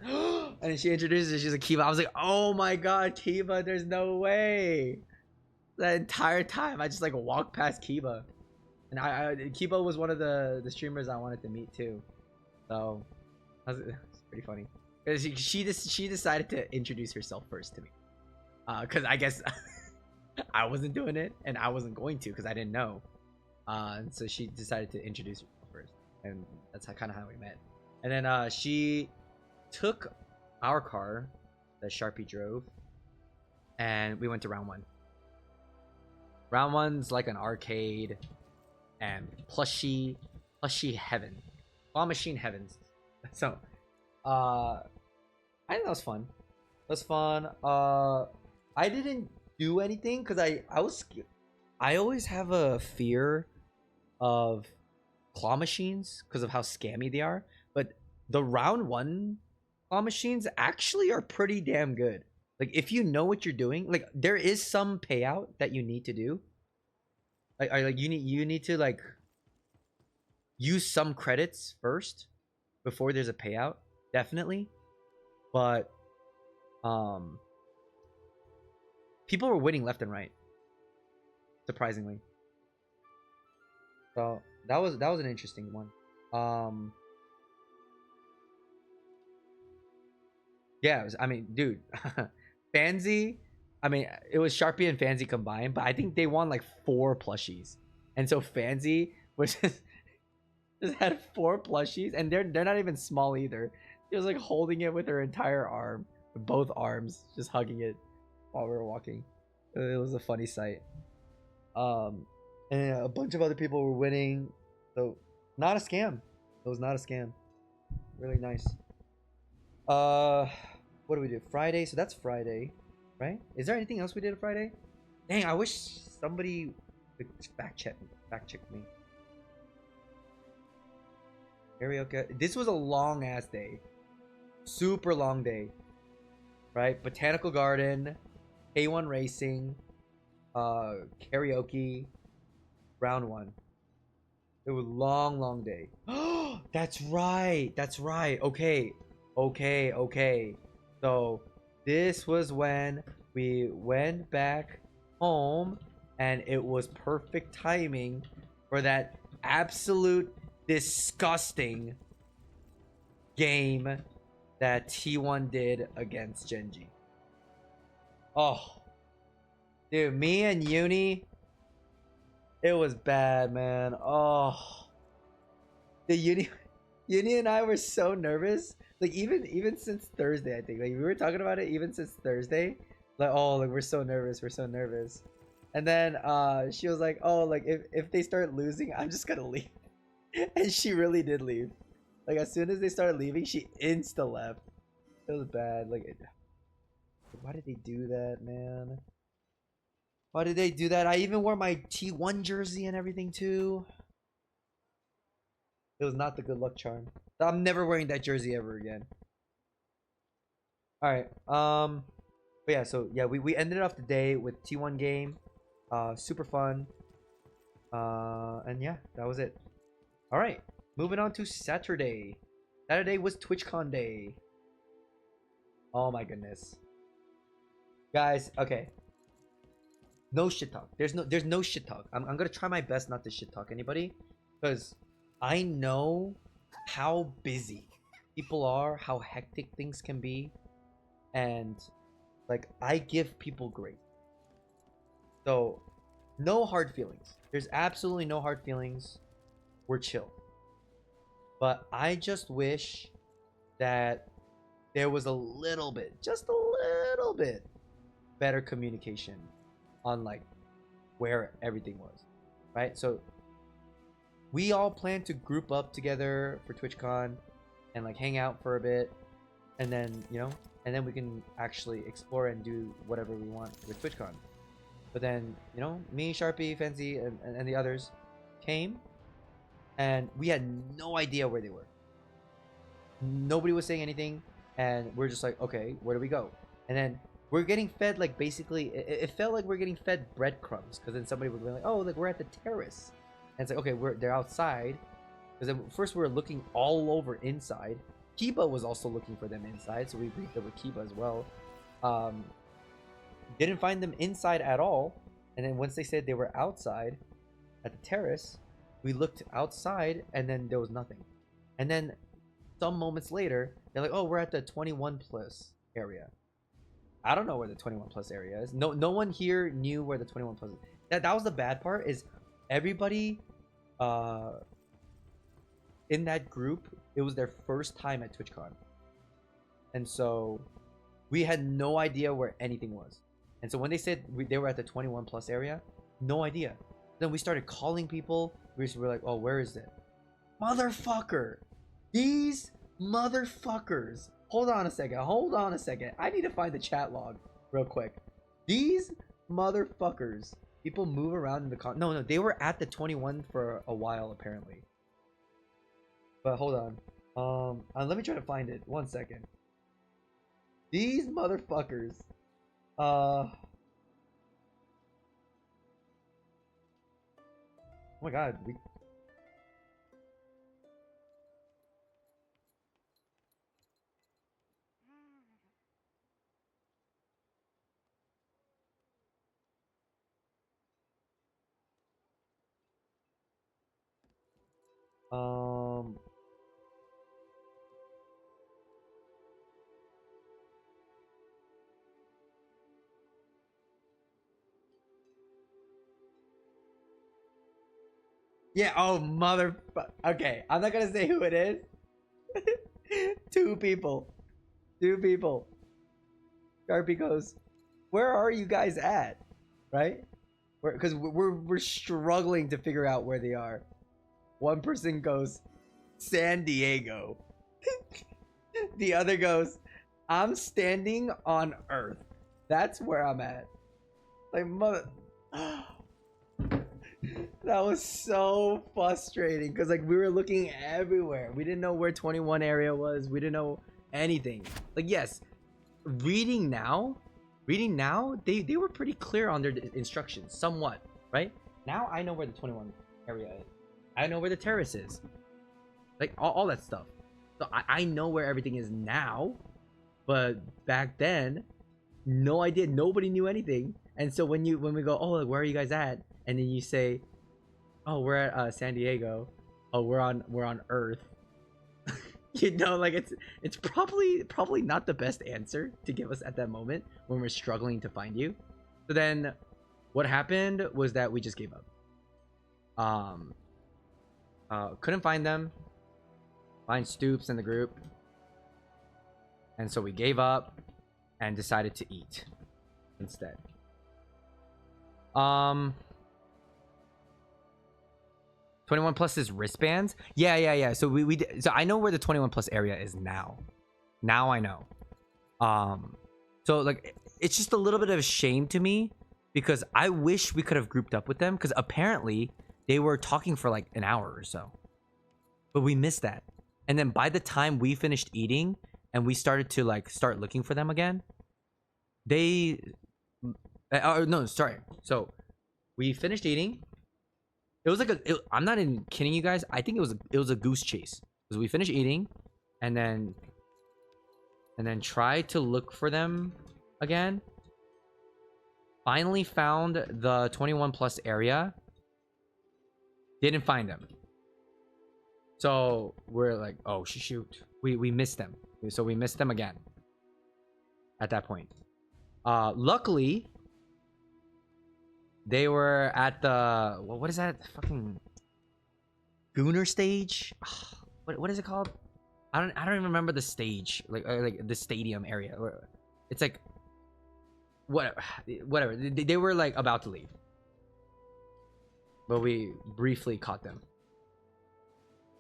and then she introduces her, she's like, Kiba. I was like, oh my god, Kiba, there's no way. That entire time, I just like walked past Kiba. And Kiba was one of the streamers I wanted to meet too. So, it's pretty funny. Because she decided to introduce herself first to me. Because I guess I wasn't doing it, and I wasn't going to because I didn't know. And so she decided to introduce herself first. And that's kind of how we met. And then she took our car that Sharpie drove, and we went to round one. Round one's like an arcade and plushy heaven. Claw machine heavens. So I think that was fun. I didn't do anything because I always have a fear of claw machines because of how scammy they are. But the round one claw machines actually are pretty damn good. Like if you know what you're doing, like there is some payout that you need to do. Like you need to like use some credits first before there's a payout, definitely. But people were winning left and right, surprisingly. So that was an interesting one. Yeah, I mean, dude, Fanzy. I mean, it was Sharpie and Fanzy combined, but I think they won like 4 plushies, and so Fanzy was just had 4 plushies, and they're not even small either. She was like holding it with her entire arm, both arms, just hugging it while we were walking. It was a funny sight. And a bunch of other people were winning, so not a scam. It was not a scam. Really nice. What do we do? Friday. So that's Friday, right? Is there anything else we did on Friday? Dang, I wish somebody could fact check me. Karaoke. This was a long ass day. Super long day. Right? Botanical Garden, A1 Racing, karaoke, round one. It was long day. That's right. Okay. So this was when we went back home, and it was perfect timing for that absolute disgusting game that T1 did against Genji. Oh, dude, me and Uni, it was bad, man. Oh, the Uni and I were so nervous. Like even since Thursday, I think. Like we were talking about it even since Thursday. Like, oh, like we're so nervous. And then she was like, oh, like if they start losing, I'm just gonna leave. And she really did leave. Like as soon as they started leaving, she insta left. It was bad. Like, why did they do that, man? Why did they do that? I even wore my T1 jersey and everything too. It was not the good luck charm. I'm never wearing that jersey ever again. All right. But yeah. So yeah, we ended off the day with T1 game. Super fun. And yeah, that was it. All right, moving on to Saturday. Saturday was TwitchCon day. Oh my goodness, guys. Okay, no shit talk. There's no shit talk. I'm gonna try my best not to shit talk anybody, because I know how busy people are, how hectic things can be, and like I give people grace. So no hard feelings. There's absolutely no hard feelings. We're chill. But I just wish that there was a little bit, just a little bit better communication on like where everything was, right? So we all plan to group up together for TwitchCon and like hang out for a bit, and then and then we can actually explore and do whatever we want with TwitchCon. But then me, Sharpie, Fancy, and the others came, and we had no idea where they were. Nobody was saying anything, and we're just like, okay, where do we go? And then we're getting fed like basically it felt like we're getting fed breadcrumbs, because then somebody would be like, oh, like we're at the terrace, and it's like, okay, they're outside, because then first we were looking all over inside. Kiba was also looking for them inside, so we agreed there with Kiba as well. Didn't find them inside at all, and then once they said they were outside at the terrace, we looked outside, and then there was nothing. And then some moments later, they're like, oh, we're at the 21 plus area. I don't know where the 21 plus area is. No one here knew where the 21 plus is. That was the bad part, is everybody in that group, it was their first time at TwitchCon. And so we had no idea where anything was. And so when they said they were at the 21 plus area, no idea. Then we started calling people. We were like, oh, where is it? Motherfucker. These motherfuckers. Hold on a second. I need to find the chat log real quick. These motherfuckers. People move around in the No, they were at the 21 for a while apparently. But hold on. Let me try to find it. 1 second. These motherfuckers. Oh my god. Yeah, oh okay, I'm not gonna say who it is. Two people. Sharpie goes, where are you guys at? Right? Because we're struggling to figure out where they are. One person goes, San Diego. The other goes, I'm standing on Earth. That's where I'm at. Like, mother. That was so frustrating, because like we were looking everywhere. We didn't know where 21 area was. We didn't know anything. Like, yes, reading now they were pretty clear on their instructions somewhat, right? Now I know where the 21 area is. I know where the terrace is, like all that stuff. So I know where everything is now, but back then, no idea. Nobody knew anything. And so when we go, oh, like, where are you guys at? And then you say, oh, we're at San Diego. Oh, we're on Earth. Like it's probably not the best answer to give us at that moment when we're struggling to find you. So then what happened was that we just gave up. Couldn't find them. Find Stoops in the group. And so we gave up and decided to eat instead. 21 plus is wristbands. Yeah. So so I know where the 21 plus area is now. Now I know. So like it's just a little bit of a shame to me, because I wish we could have grouped up with them, because apparently they were talking for like an hour or so. But we missed that. And then by the time we finished eating and we started to like start looking for them again, no, sorry. So we finished eating. It was like I'm not even kidding you guys. I think it was a goose chase because we finished eating, and then tried to look for them again. Finally found the 21 plus area. Didn't find them. So we're like, oh shoot, we missed them. So we missed them again. At that point, luckily, they were at the what is that fucking Gooner stage? What is it called? I don't even remember the stage, like the stadium area. It's like whatever. They were like about to leave, but we briefly caught them.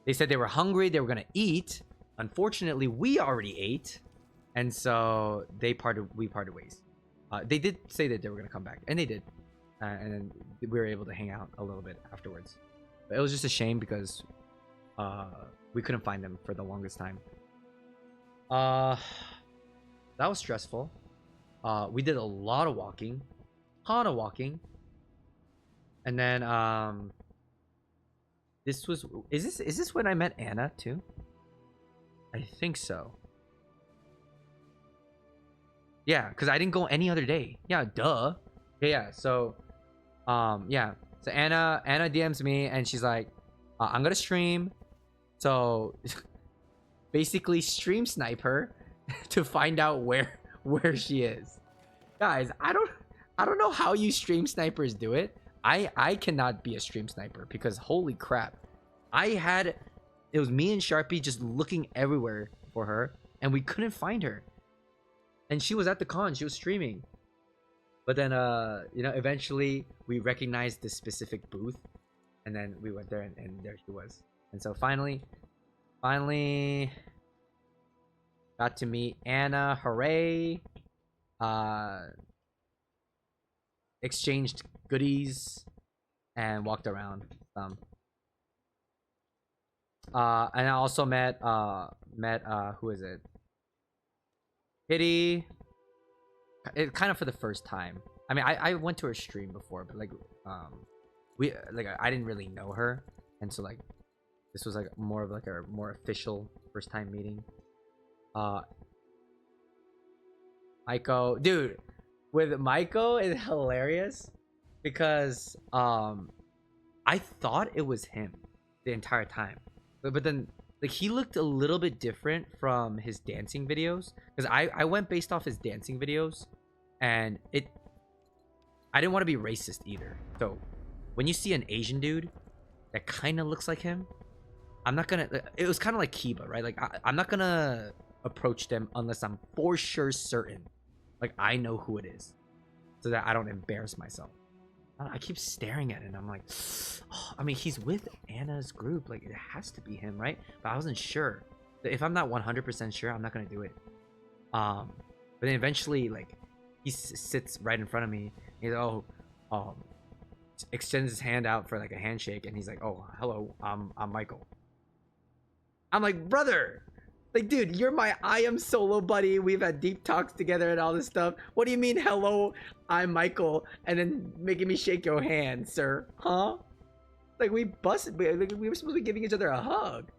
They said they were hungry. They were gonna eat. Unfortunately, we already ate, and so we parted ways. They did say that they were gonna come back, and they did, and then we were able to hang out a little bit afterwards. But it was just a shame because we couldn't find them for the longest time. That was stressful. We did a lot of walking, and then is this when I met Anna too? I think so. Yeah, because I didn't go any other day. Yeah, duh. Yeah, so yeah. So Anna DMs me and she's like, I'm gonna stream. So basically stream snipe her to find out where she is. Guys, I don't know how you stream snipers do it. I cannot be a stream sniper because holy crap. It was me and Sharpie just looking everywhere for her and we couldn't find her. And she was at the con, she was streaming. But then eventually we recognized the specific booth and then we went there and there she was. And so finally got to meet Anna. Hooray. Exchanged goodies and walked around some. And I also met who is it? Kitty. It kind of for the first time. I mean, I went to her stream before, but like I didn't really know her, and so like this was like more of like a more official first time meeting. Maiko, dude, with Maiko is hilarious because I thought it was him the entire time, but then like he looked a little bit different from his dancing videos because I went based off his dancing videos, and I didn't want to be racist either. So when you see an Asian dude that kind of looks like him, I'm not gonna. It was kind of like Kiba, right? Like I'm not gonna approach them unless I'm for sure certain, like I know who it is, so that I don't embarrass myself. I keep staring at it and I'm like, oh, I mean, he's with Anna's group, like it has to be him, right? But I wasn't sure. If I'm not 100% sure, I'm not gonna do it. But then eventually, like, he sits right in front of me. He's extends his hand out for like a handshake, and he's like, "Oh, hello, I'm Michael." I'm like, brother, like, dude, you're my I am solo buddy. We've had deep talks together and all this stuff. What do you mean, hello, I'm Michael, and then making me shake your hand, sir? Huh? Like we busted. We were supposed to be giving each other a hug.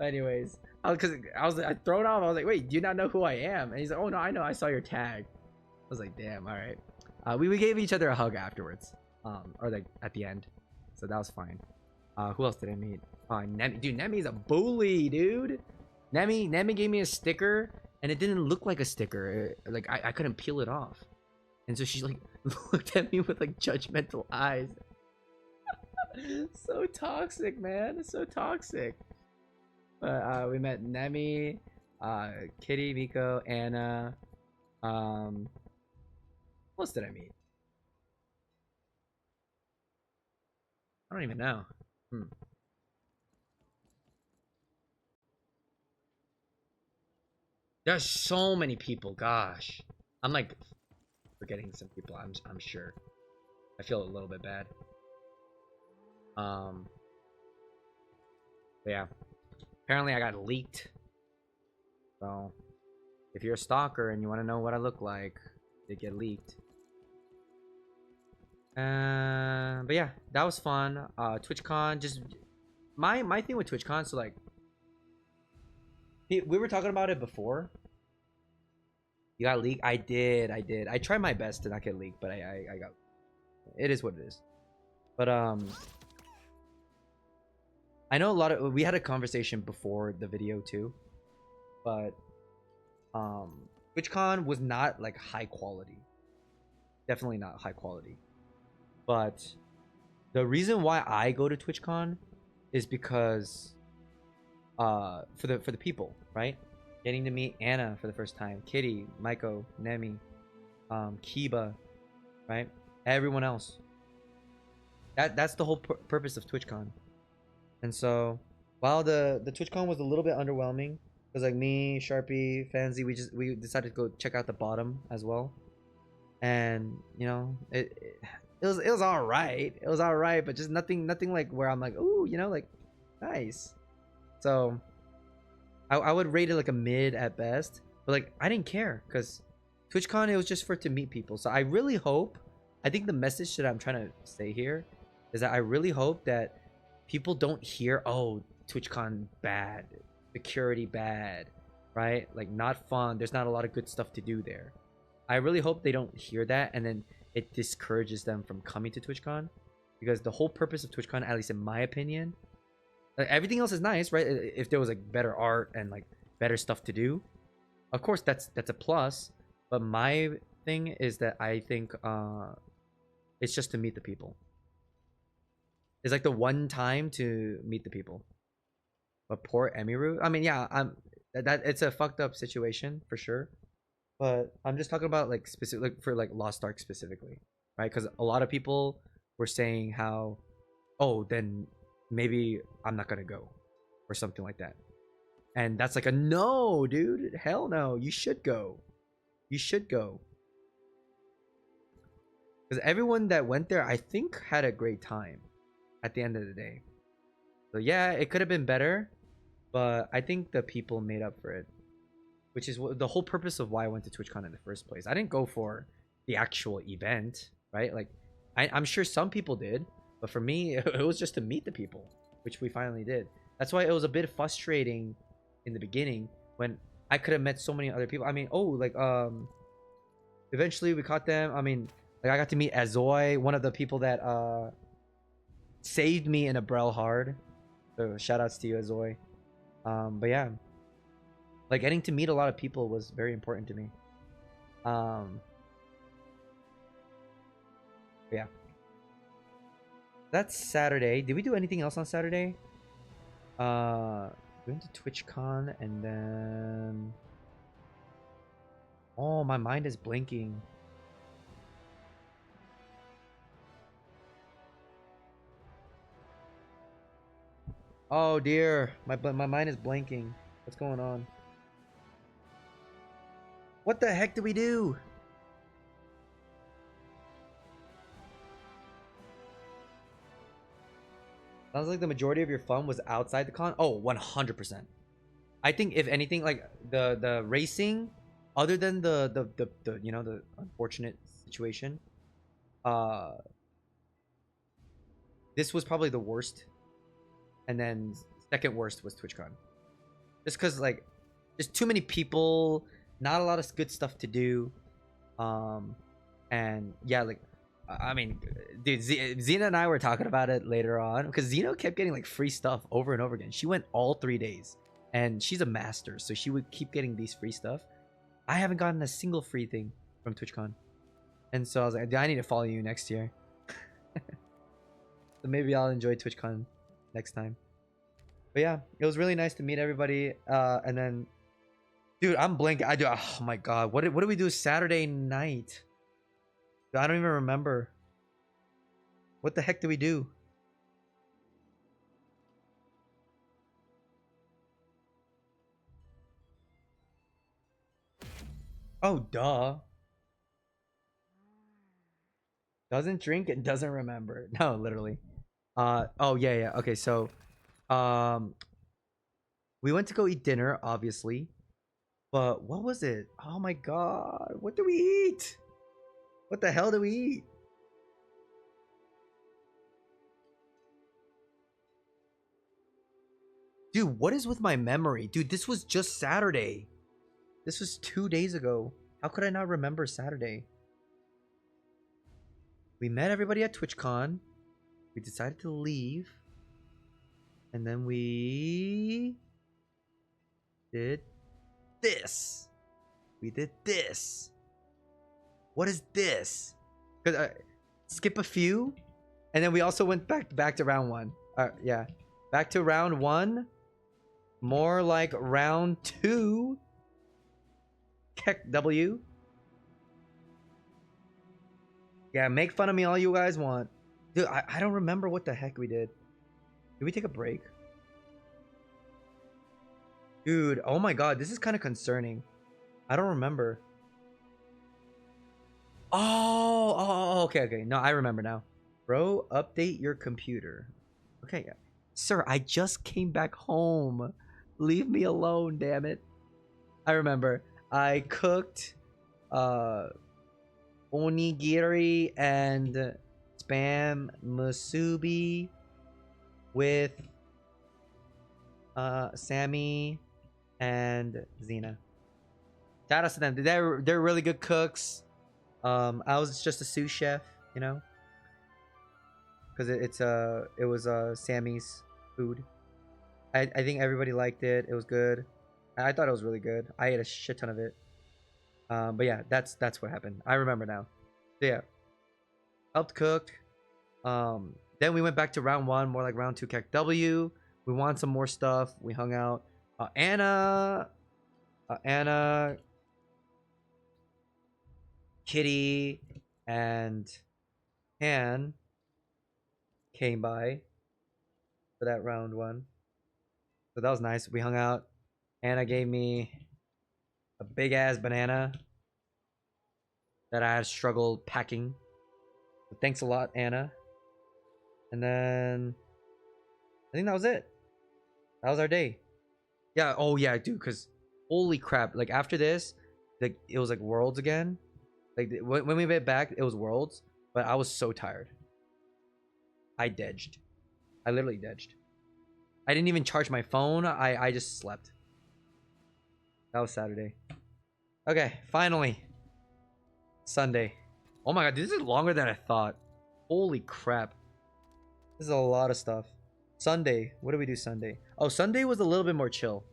Anyways, I thrown off. I was like, wait, do you not know who I am? And he's like, oh no, I know. I saw your tag. I was like, damn, all right. We gave each other a hug afterwards, or like at the end, so that was fine. Who else did I meet? Nemi. Dude, Nemi's a bully, dude. Nemi gave me a sticker, and it didn't look like a sticker. Like I couldn't peel it off, and so she like looked at me with like judgmental eyes. So toxic, man. It's so toxic. We met Nemi, Kitty, Miko, Anna. What else did I meet? I don't even know. There's so many people. Gosh, I'm like forgetting some people. I'm sure. I feel a little bit bad. Yeah. Apparently, I got leaked. So, if you're a stalker and you want to know what I look like, it get leaked. But yeah, that was fun. TwitchCon, just my thing with TwitchCon. So like, we were talking about it before. You got leaked. I did. I tried my best to not get leaked, but I got. It is what it is. But I know a lot of. We had a conversation before the video too, but TwitchCon was not like high quality. Definitely not high quality. But the reason why I go to TwitchCon is because for the people, right? Getting to meet Anna for the first time, Kitty, Maiko, Nemi, Kiba, right? Everyone else. That's the whole purpose of TwitchCon. And so, while the TwitchCon was a little bit underwhelming, because like me, Sharpie, Fancy, we decided to go check out the bottom as well, and you know it was all right. It was all right, but just nothing like where I'm like, ooh, you know, like nice. So I would rate it like a mid at best, but like I didn't care because TwitchCon, it was just for to meet people. So I really hope, I think the message that I'm trying to say here is that I really hope that people don't hear, oh, TwitchCon bad, security bad, right? Like not fun. There's not a lot of good stuff to do there. I really hope they don't hear that and then it discourages them from coming to TwitchCon, because the whole purpose of TwitchCon, at least in my opinion, like everything else is nice, right? If there was like better art and like better stuff to do, of course that's a plus. But my thing is that I think it's just to meet the people. It's like the one time to meet the people. But poor Emiru. I mean, yeah, that it's a fucked up situation for sure. But I'm just talking about like specific, like, for like Lost Ark specifically, right? Because a lot of people were saying how, oh, then maybe I'm not gonna go, or something like that. And that's like a no, dude. Hell no. You should go. You should go. Because everyone that went there, I think, had a great time at the end of the day. So yeah, it could have been better, but I think the people made up for it, which is the whole purpose of why I went to TwitchCon in the first place. I didn't go for the actual event, right? Like, I'm sure some people did, but for me, it was just to meet the people, which we finally did. That's why it was a bit frustrating in the beginning when I could have met so many other people. I mean, oh, like, eventually we caught them. I mean, like, I got to meet Azoy, one of the people that saved me in a Brel hard. So shout outs to you, Azoy. But yeah, like getting to meet a lot of people was very important to me. Yeah, that's Saturday. Did we do anything else on Saturday? We went to TwitchCon and then, oh, my mind is blinking. Oh dear, my mind is blanking. What's going on? What the heck did we do? Sounds like the majority of your fun was outside the con. Oh, 100%. I think if anything, like the racing, other than the you know, the unfortunate situation, uh, this was probably the worst, and then second worst was TwitchCon. Just because like there's too many people, not a lot of good stuff to do, and yeah, like I mean, dude, Xena and I were talking about it later on because Xeno kept getting like free stuff over and over again. She went all 3 days, and she's a master, so she would keep getting these free stuff. I haven't gotten a single free thing from TwitchCon, and so I was like, I need to follow you next year. So maybe I'll enjoy TwitchCon next time. But yeah, it was really nice to meet everybody. And then, dude, I'm blanking. Oh my god, what did we do Saturday night? I don't even remember. What the heck did we do? Oh, duh. Doesn't drink and doesn't remember. No, literally. Oh yeah. Okay, so um we went to go eat dinner, obviously. But what was it? Oh my god. What did we eat? What the hell did we eat? Dude, what is with my memory? Dude, this was just Saturday. This was 2 days ago. How could I not remember Saturday? We met everybody at TwitchCon. We decided to leave. And then we did this. We did this. What is this? Skip a few. And then we also went back to round one. Yeah. Back to round one. More like round two. Heck, W. Yeah, make fun of me all you guys want. Dude, I don't remember what the heck we did. Did we take a break? Dude, oh my god, this is kind of concerning. I don't remember. Oh, okay. No, I remember now. Bro, update your computer. Okay, yeah. Sir, I just came back home. Leave me alone, damn it. I remember. I cooked onigiri and spam musubi with Sammy and Xena. Shout out to them. They're really good cooks. I was just a sous chef, you know, because it was Sammy's food. I think everybody liked it. It was good. I thought it was really good. I ate a shit ton of it. But yeah, that's what happened. I remember now. So yeah, helped cook. Then we went back to round one, more like round two, CAC W. We wanted some more stuff. We hung out. Anna, Kitty, and Han came by for that round one. So that was nice. We hung out. Anna gave me a big ass banana that I had struggled packing. So thanks a lot, Anna. And then I think that was it. That was our day. Yeah. Oh yeah, dude. Cause holy crap! Like after this, like it was like Worlds again. Like when we went back, it was Worlds. But I was so tired. I dedged. I literally dedged. I didn't even charge my phone. I just slept. That was Saturday. Okay, finally. Sunday. Oh my god, this is longer than I thought. Holy crap. This is a lot of stuff. Sunday. What did we do Sunday? Oh, Sunday was a little bit more chill.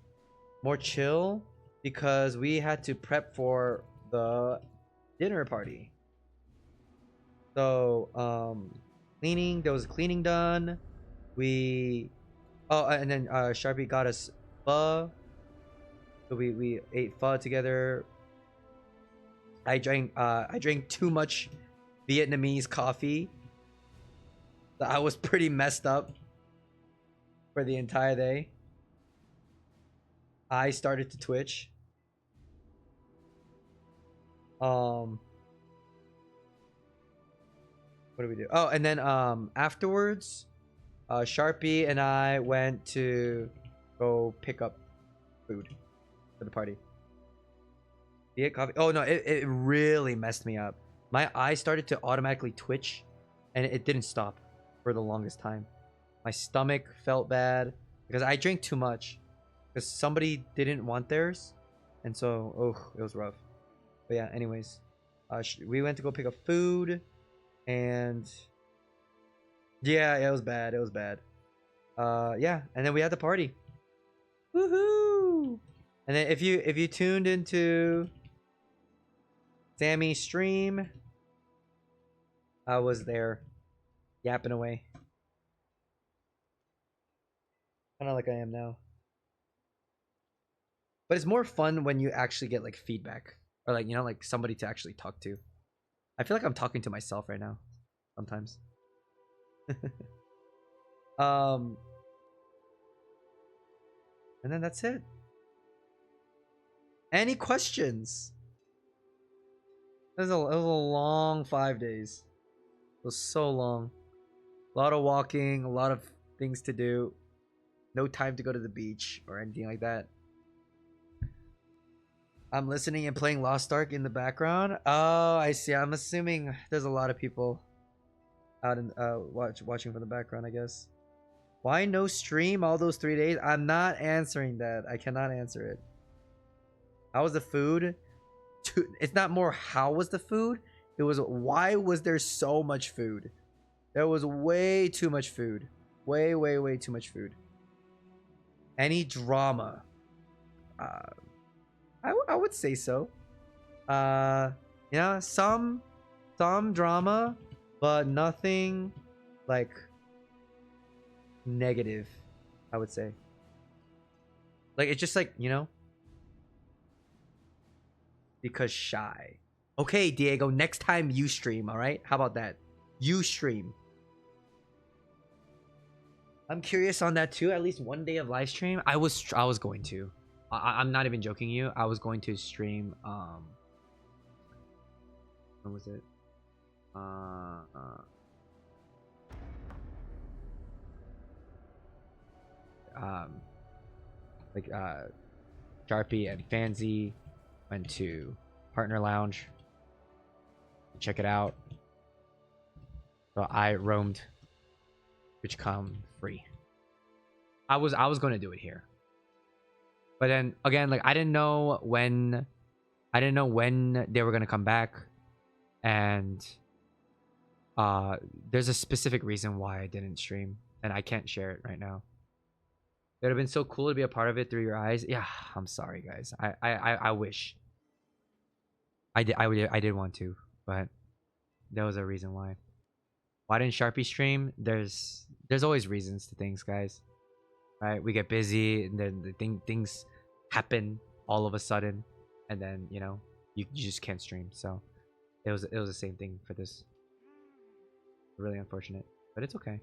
More chill because we had to prep for the dinner party. So, cleaning. There was cleaning done. And then Sharpie got us pho. So we ate pho together. I drank too much Vietnamese coffee. So I was pretty messed up for the entire day. I started to Twitch. What do we do? Oh, and then afterwards, Sharpie and I went to go pick up food for the party. Viet coffee. Oh no, it really messed me up. My eyes started to automatically twitch, and it didn't stop for the longest time. My stomach felt bad because I drank too much. Because somebody didn't want theirs, and so it was rough. But yeah, anyways, we went to go pick up food, and yeah, it was bad. It was bad. Yeah, and then we had the party. Woohoo! And then if you tuned into Sammy's stream, I was there, yapping away, kind of like I am now. But it's more fun when you actually get like feedback or like, you know, like somebody to actually talk to. I feel like I'm talking to myself right now sometimes. And then that's it. Any questions? It was a long 5 days. It was so long. A lot of walking, a lot of things to do. No time to go to the beach or anything like that. I'm listening and playing Lost Ark in the background. Oh, I see. I'm assuming there's a lot of people out in watching from the background, I guess. Why no stream all those 3 days? I'm not answering that. I cannot answer it. How was the food? It's not more how was the food. It was why was there so much food? There was way too much food. Way too much food. Any drama? I would say so. Yeah, some drama, but nothing like negative, I would say. Like, it's just like, you know, because shy. Okay, Diego, next time you stream, all right? How about that? You stream. I'm curious on that too. At least one day of live stream. I was going to. I'm not even joking you. I was going to stream. When was it? Like Sharpie and Fanzy went to Partner Lounge. Check it out. So I roamed TwitchCon free. I was going to do it here, but then again, like I didn't know when they were gonna come back, and there's a specific reason why I didn't stream, and I can't share it right now. It would have been so cool to be a part of it through your eyes. Yeah, I'm sorry, guys. I wish. I did want to, but there was a reason why. Why didn't Sharpie stream? There's always reasons to things, guys. Right? We get busy, and then things happen all of a sudden, and then you know you just can't stream. So it was the same thing for this. Really unfortunate, but it's okay.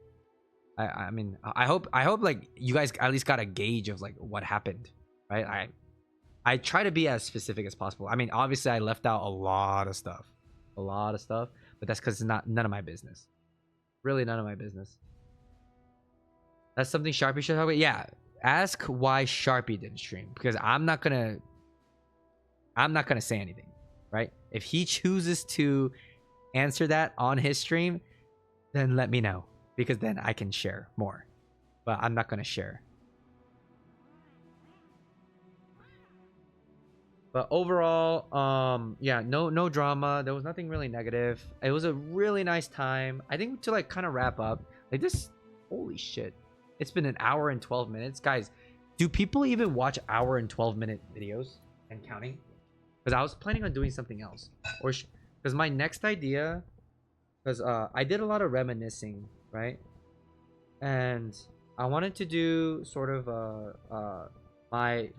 I mean I hope like you guys at least got a gauge of like what happened, right? I try to be as specific as possible. I mean, obviously I left out a lot of stuff, but that's because it's none of my business. Really, none of my business. That's something Sharpie should talk about. Yeah, ask why Sharpie didn't stream, because I'm not gonna say anything, right? If he chooses to answer that on his stream, then let me know, because then I can share more. But I'm not gonna share. But overall, yeah, no drama. There was nothing really negative. It was a really nice time. I think to like kind of wrap up, like this, holy shit. It's been an hour and 12 minutes. Guys, do people even watch hour and 12-minute videos and counting? Because I was planning on doing something else. Or because my next idea, because I did a lot of reminiscing, right? And I wanted to do sort of my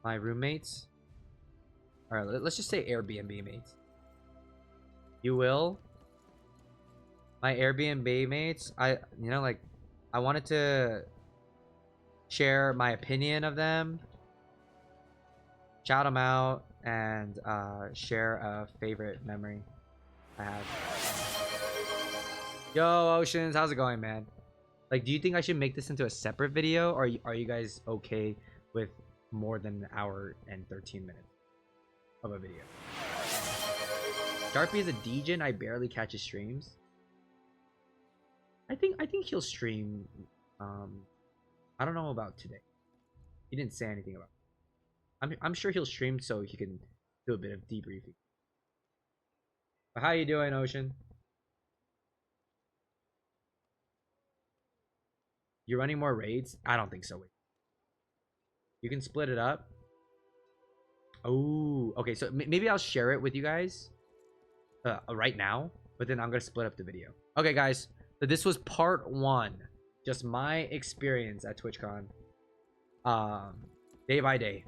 roommates. All right, let's just say Airbnb mates. You will. My Airbnb mates, I wanted to share my opinion of them, shout them out, and share a favorite memory I have. Yo, Oceans, how's it going, man? Like, do you think I should make this into a separate video, or are you guys okay with more than an hour and 13 minutes of a video? Sharpie is a DJ. I barely catch his streams. I think he'll stream. I don't know about today. He didn't say anything about it. I'm sure he'll stream so he can do a bit of debriefing. But how you doing, Ocean? You're running more raids? I don't think so. Wait. You can split it up. Oh, okay. So maybe I'll share it with you guys right now, but then I'm gonna split up the video. Okay, guys. So this was part 1, just my experience at TwitchCon, day by day.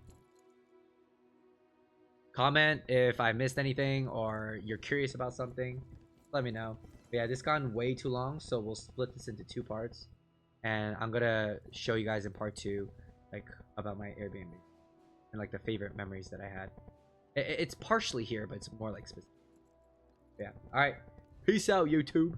Comment if I missed anything or you're curious about something. Let me know. But yeah, this gone way too long, so we'll split this into 2 parts, and I'm gonna show you guys in part 2, like about my Airbnb and like the favorite memories that I had. It's partially here, but it's more like specific. Yeah. All right. Peace out, YouTube.